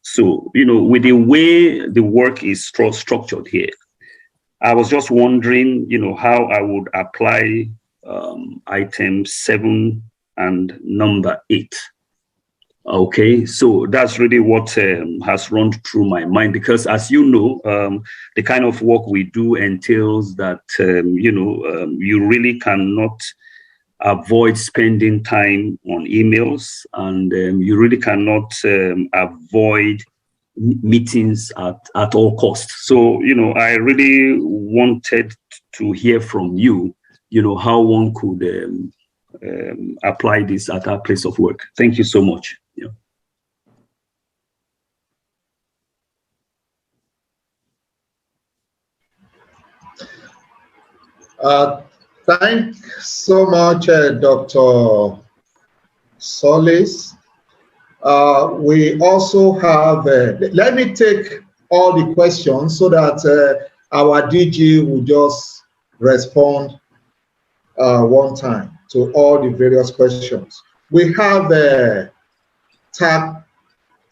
S4: So, with the way the work is structured here, I was just wondering, how I would apply item 7 and number 8. Okay, so that's really what has run through my mind, because as you know, the kind of work we do entails that, you really cannot avoid spending time on emails, and you really cannot avoid meetings at all costs. So, I really wanted to hear from you, how one could apply this at our place of work. Thank you so much. Yeah.
S2: Thanks so much, Dr. Solis. We also have, let me take all the questions so that our DG will just respond one time to all the various questions. We have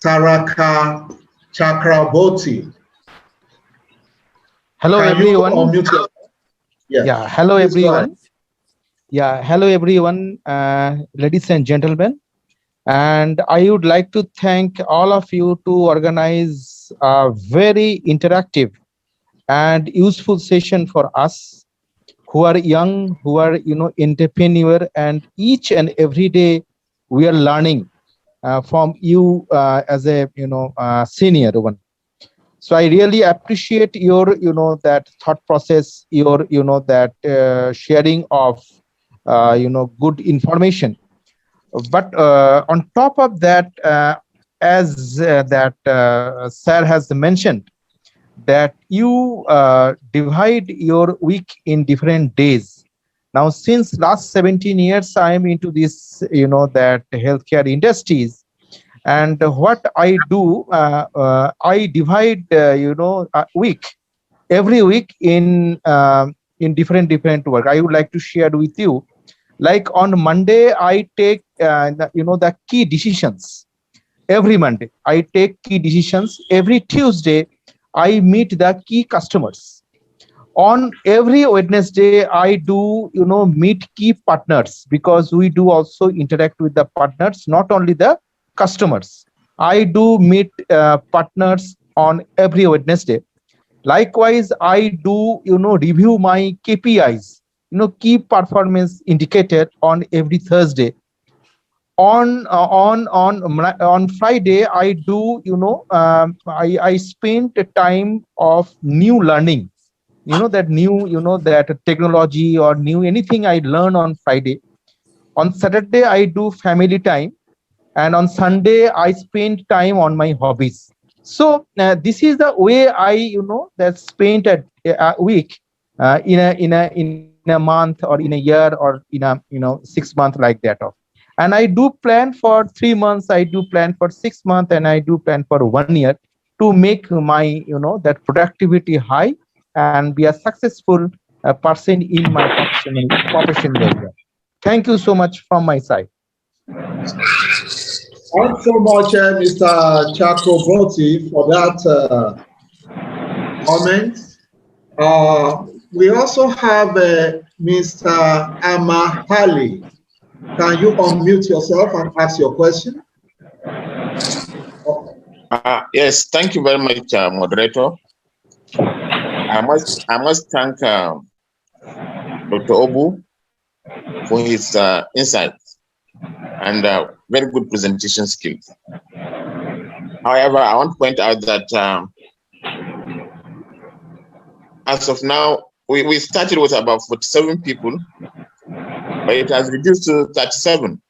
S2: Taraka Chakraborty.
S5: Hello, everyone.
S2: Yes.
S5: Yeah, hello, everyone. Yeah, hello, everyone, ladies and gentlemen. And I would like to thank all of you to organize a very interactive and useful session for us who are young, who are, entrepreneur, and each and every day we are learning from you as a, senior one. So I really appreciate your, that thought process, your, that sharing of, good information. But on top of that, as Sir has mentioned, that you divide your week in different days. Now, since last 17 years, I am into this, that healthcare industries. And what I do, I divide, a week, every week in different work. I would like to share with you. Like on Monday, I take, the key decisions. Every Monday, I take key decisions. Every Tuesday, I meet the key customers. On every Wednesday, I do, meet key partners, because we do also interact with the partners, not only the customers. I do meet partners on every Wednesday. Likewise, I do, review my KPIs, key performance indicator, on every Thursday. On Friday, I do, I spend time of new learning, that new, that technology or new anything I learn on Friday. On Saturday, I do family time. And on Sunday, I spend time on my hobbies. So this is the way I, that spend a week in a month, or in a year, or in a 6 months, like that of. And I do plan for 3 months, I do plan for 6 months, and I do plan for 1 year to make my, that productivity high and be a successful person in my professional area. Thank you so much from my side.
S2: Thanks so much, Mr. Chakraborty, for that comment. We also have Mr. Amahali. Can you unmute yourself and ask your question?
S6: Yes, thank you very much, moderator. I must thank Dr. Obu for his insights and very good presentation skills. However, I want to point out that as of now, we started with about 47 people, but it has reduced to 37.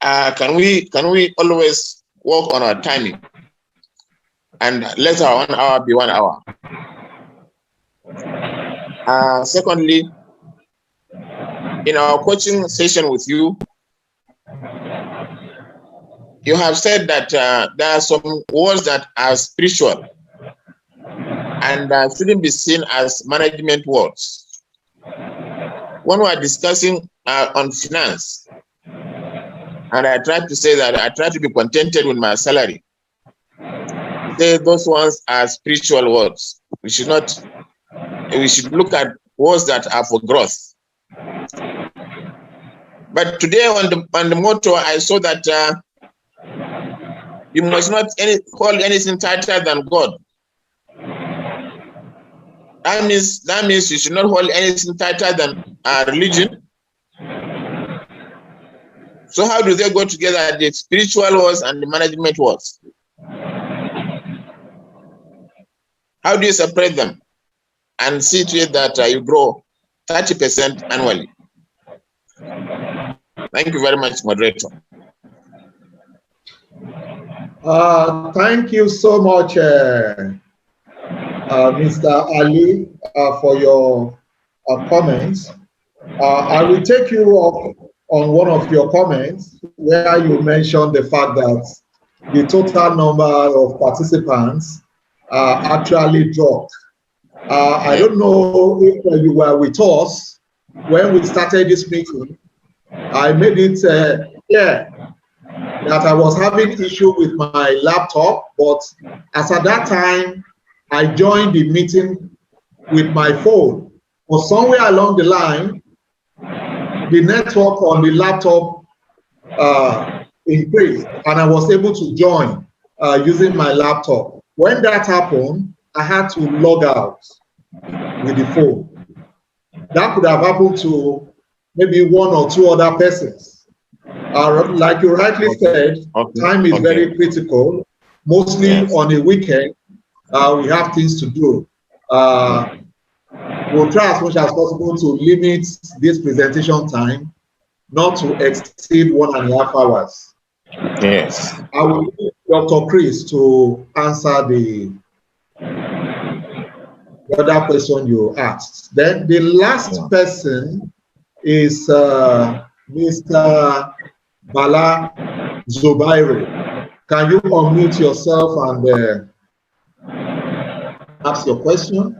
S6: can we always work on our timing and let our 1 hour be 1 hour? Secondly, in our coaching session with you, you have said that there are some words that are spiritual and shouldn't be seen as management words. When we are discussing on finance, and I tried to say that I try to be contented with my salary, say those ones are spiritual words. We should look at words that are for growth. But today on the motto, I saw that you must not hold anything tighter than God. That means you should not hold anything tighter than religion. So how do they go together, the spiritual words and the management words? How do you separate them and see to it that you grow 30% annually? Thank you very much, moderator.
S2: Thank you so much, Mr. Ali, for your comments. I will take you up on one of your comments where you mentioned the fact that the total number of participants actually dropped. I don't know if you were with us when we started this meeting. I made it clear that I was having issue with my laptop, but as at that time, I joined the meeting with my phone. But somewhere along the line, the network on the laptop increased, and I was able to join using my laptop. When that happened, I had to log out with the phone. That could have happened to maybe one or two other persons. Like you rightly said, time is very critical. Mostly on a weekend, we have things to do. We'll try as much as possible to limit this presentation time, not to exceed 1.5 hours.
S6: Yes.
S2: I will need Dr. Chris to answer the other question you asked. Then the last person is Mr. Bala Zubairi. Can you unmute yourself and ask your question?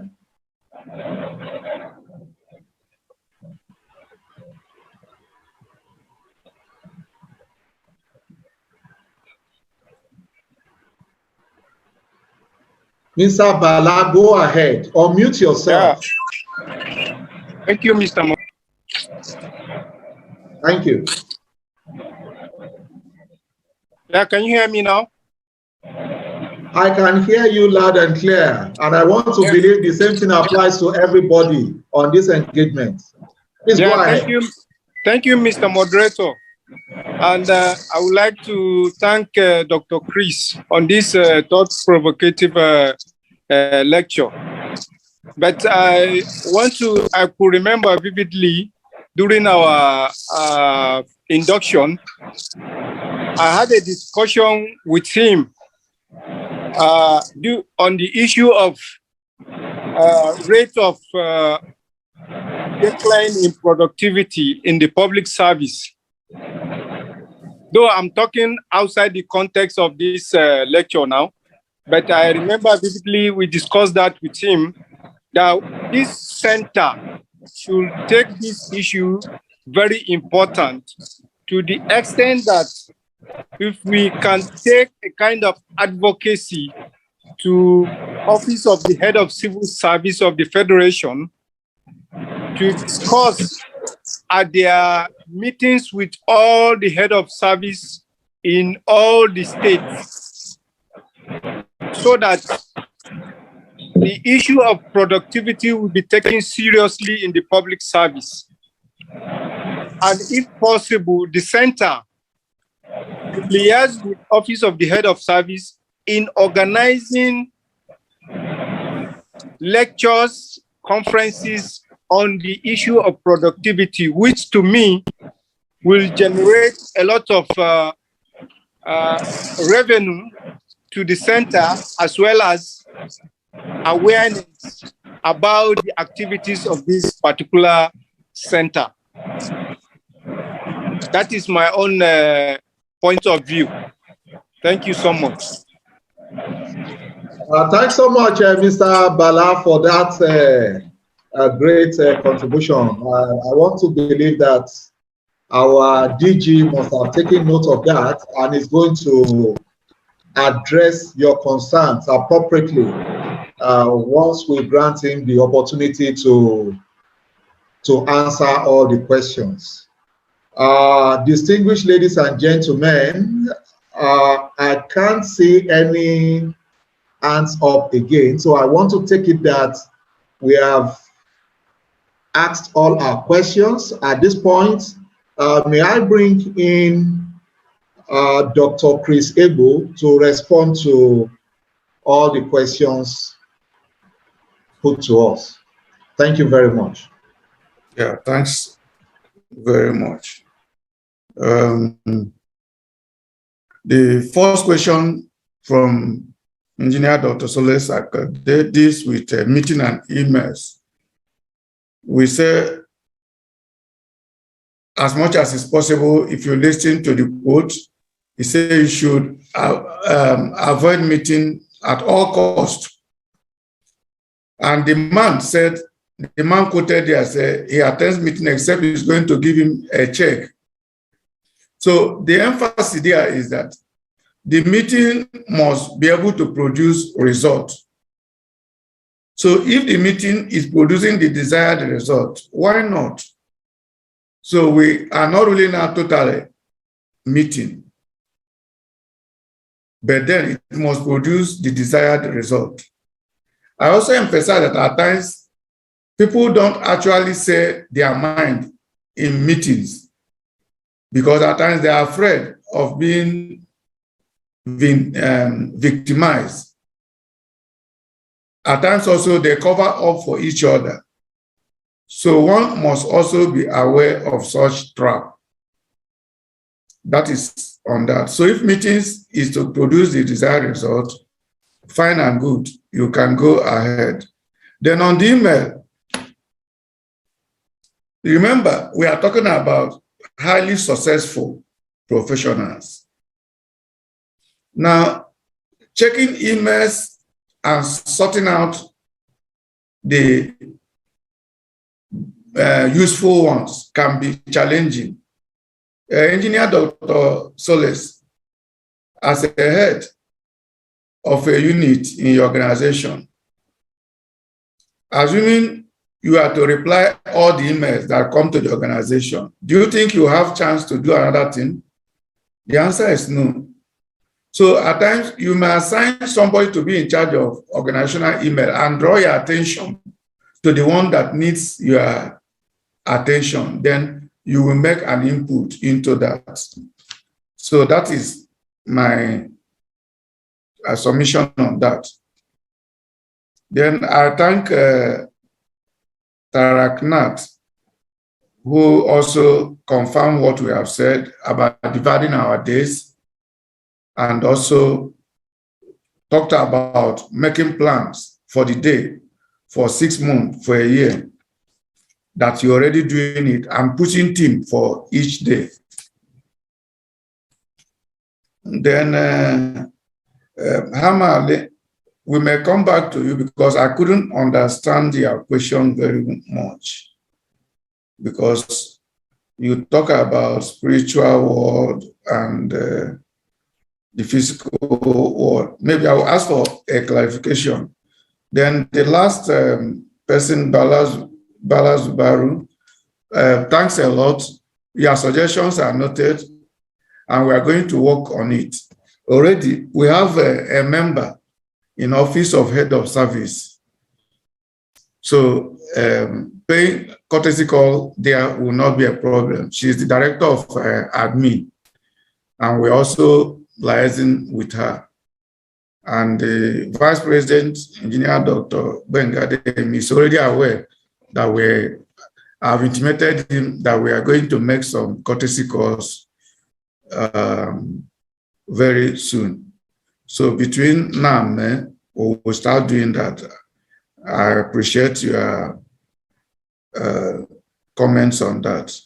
S2: Mr. Bala, go ahead. Unmute yourself.
S7: Yeah. Thank you, Mr. Mo.
S2: Thank you.
S7: Yeah, can you hear me now?
S2: I can hear you loud and clear, and I want to believe the same thing applies to everybody on this engagement. Please go ahead.
S7: Thank you, Mr. Moderator. And I would like to thank Dr. Chris on this thought-provocative lecture. But I could remember vividly during our induction, I had a discussion with him on the issue of rate of decline in productivity in the public service. Though I'm talking outside the context of this lecture now, but I remember vividly we discussed that with him, that this center should take this issue very important to the extent that if we can take a kind of advocacy to Office of the Head of Civil Service of the Federation to discuss at their meetings with all the head of service in all the states, so that the issue of productivity will be taken seriously in the public service. And if possible, the center liaise with Office of the Head of Service in organizing lectures, conferences on the issue of productivity, which to me will generate a lot of revenue to the center, as well as awareness about the activities of this particular center. That is my own point of view. Thank you so much.
S2: Thanks so much, Mr. Bala, for that great contribution. I want to believe that our DG must have taken note of that and is going to address your concerns appropriately once we grant him the opportunity to answer all the questions. Distinguished ladies and gentlemen, I can't see any hands up again, so I want to take it that we have asked all our questions. At this point, may I bring in Dr. Chris Ebo to respond to all the questions put to us. Thank you very much.
S1: Yeah, thanks very much. The first question from Engineer Dr. Soles, I did this with meeting and emails. We say, as much as is possible, if you listen to the quote, he said you should avoid meeting at all costs. And the man said, the man quoted there said he attends meeting except he's going to give him a check. So the emphasis there is that the meeting must be able to produce results. So if the meeting is producing the desired result, why not? So we are not ruling out totally meeting, but then it must produce the desired result. I also emphasize that at times, people don't actually say their mind in meetings because at times they are afraid of being victimized. At times also they cover up for each other. So one must also be aware of such trap. That is on that. So if meetings is to produce the desired result, fine and good, you can go ahead. Then on the email, remember, we are talking about highly successful professionals. Now, checking emails and sorting out the useful ones can be challenging. Engineer Dr. Soles, as a head of a unit in your organization, assuming you are to reply all the emails that come to the organization, do you think you have a chance to do another thing? The answer is no. So at times, you may assign somebody to be in charge of organizational email and draw your attention to the one that needs your attention. Then you will make an input into that. So that is my submission on that. Then I thank Taraknath, who also confirmed what we have said about dividing our days, and also talked about making plans for the day, for 6 months, for a year, that you're already doing it and pushing team for each day. Then Hamale, we may come back to you because I couldn't understand your question very much, because you talk about spiritual world and the physical world. Maybe I will ask for a clarification. Then the last person, Bala Zubaru, thanks a lot. Your suggestions are noted, and we are going to work on it. Already, we have a member in Office of Head of Service. So paying courtesy call there will not be a problem. She is the director of admin, and we're also liaising with her. And the Vice President, Engineer Dr. Bengadem, is already aware that we're I've intimated him that we are going to make some courtesy calls very soon. So between now and then, we'll start doing that. I appreciate your comments on that.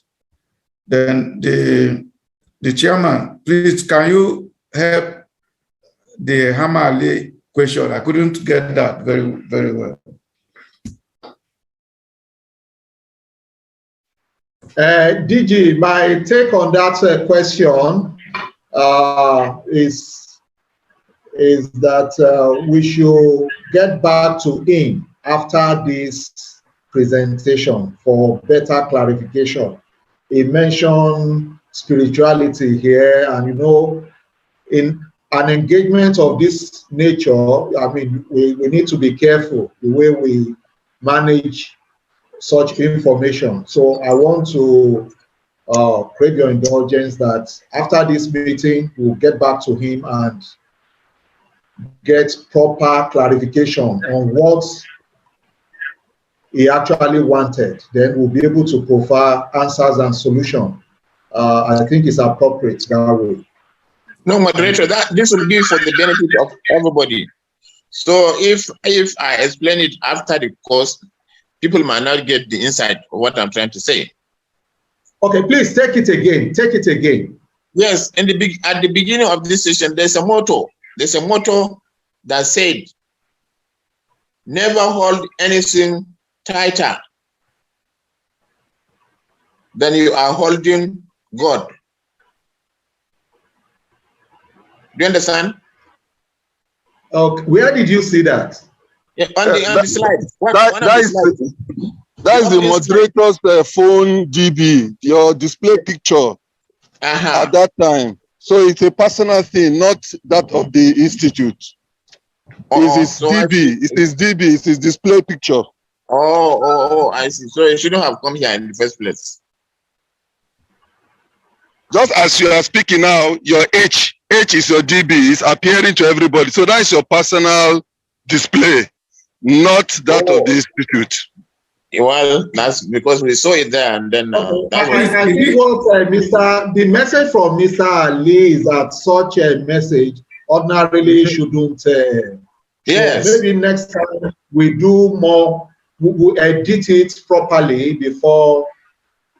S1: Then the chairman, please, can you help the Hamali question? I couldn't get that very well.
S2: DG, my take on that question is that we should get back to him after this presentation for better clarification. He mentioned spirituality here, and you know, in an engagement of this nature, I mean, we need to be careful the way we manage such information. So I want to crave your indulgence that after this meeting, we'll get back to him and get proper clarification on what he actually wanted. Then we'll be able to provide answers and solutions. I think it's appropriate that way.
S6: No, moderator, this will be for the benefit of everybody. So if I explain it after the course, people might not get the insight of what I'm trying to say.
S2: Okay, please take it again. Take it again.
S6: Yes, at the beginning of this session, there's a motto. There's a motto that said, never hold anything tighter than you are holding God. Do you understand?
S2: Okay, where did you see that?
S6: Yeah, on the slide.
S8: That's the moderator's phone GB, your display picture at that time. So it's a personal thing, not that of the institute. It's his DB. It's his DB. It's his display picture.
S6: Oh, I see. So you shouldn't have come here in the first place.
S8: Just as you are speaking now, your H is your DB. It's appearing to everybody. So that is your personal display, not that of the institute.
S6: Well, that's because we saw it there, and then
S2: I think what the message from Mr. Ali is that such a message ordinarily shouldn't.
S6: Yes.
S2: Maybe next time we do more, we edit it properly before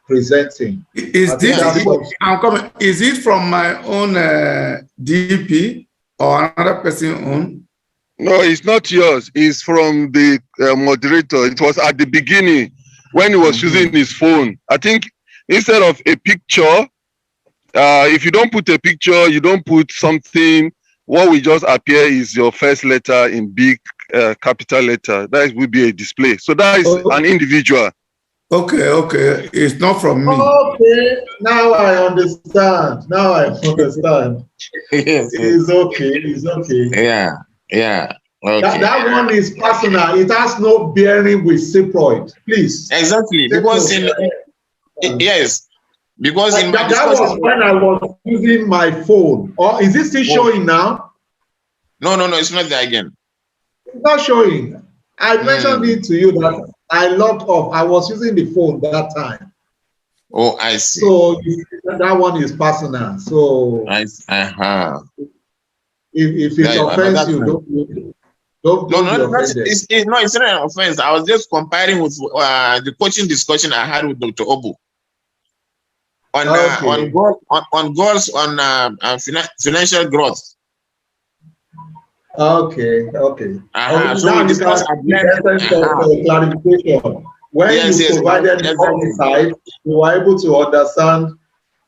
S2: presenting.
S1: Is it from my own DP or another person's own?
S8: No, it's not yours. It's from the moderator. It was at the beginning when he was using his phone. I think instead of a picture, if you don't put a picture, you don't put something, what will just appear is your first letter in big capital letter. That will be a display. So that is an individual.
S1: Okay. It's not from me.
S2: Okay, now I understand. It's okay.
S6: Yeah. Okay.
S2: That one is personal. It has no bearing with CeProd. Please.
S6: Exactly. Because yes. Because in my
S2: that was when I was using my phone. Or is it still showing now?
S6: No, it's not there again.
S2: It's not showing. I mentioned it to you that I logged off. I was using the phone that time.
S6: Oh, I see.
S2: So that one is personal. So if it offends you, don't
S6: it's not an offense. I was just comparing with the coaching discussion I had with Dr. Obu on goals on financial growth.
S2: Okay.
S6: So we discussed
S2: clarification. When you provided insight, you were able to understand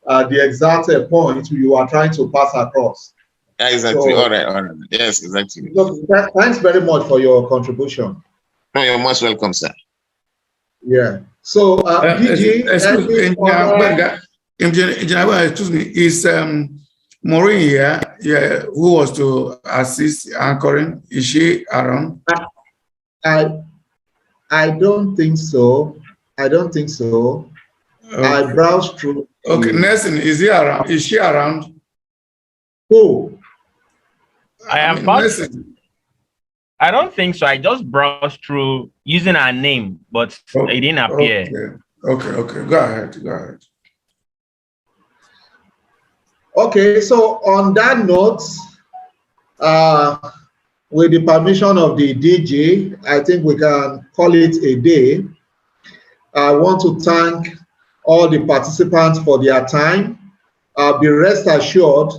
S2: the exact point you are trying to pass across.
S6: Exactly. So, all right. Yes, exactly.
S2: So, thanks very much for your contribution.
S6: No, you're most welcome, sir.
S2: Yeah. So, DG,
S1: excuse me, is Maureen here, who was to assist anchoring? Is she around?
S2: I don't think so. Okay. I browsed through.
S1: Okay, Nelson, is he around? Is she around?
S2: Who?
S3: I am I don't think so. I just browsed through using her name, but it didn't appear.
S1: Okay. Go ahead.
S2: Okay, so on that note, with the permission of the DJ, I think we can call it a day. I want to thank all the participants for their time. Be rest assured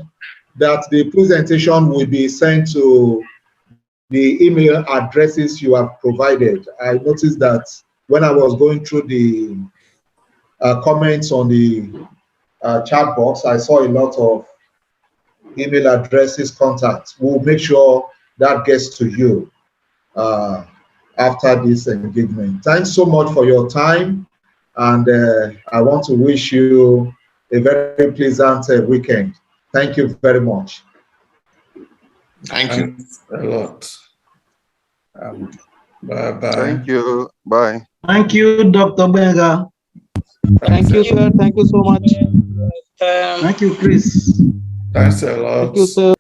S2: that the presentation will be sent to the email addresses you have provided. I noticed that when I was going through the comments on the chat box, I saw a lot of email addresses, contacts. We'll make sure that gets to you after this engagement. Thanks so much for your time, and I want to wish you a very pleasant weekend. Thank you very much.
S6: Thank you.
S1: Thanks a lot. Bye-bye.
S8: Thank you. Bye.
S9: Thank you, Dr. Benga.
S5: Thank you, sir. Thank you so much.
S9: Thank you, Chris.
S1: Thanks a lot.
S5: Thank you, sir.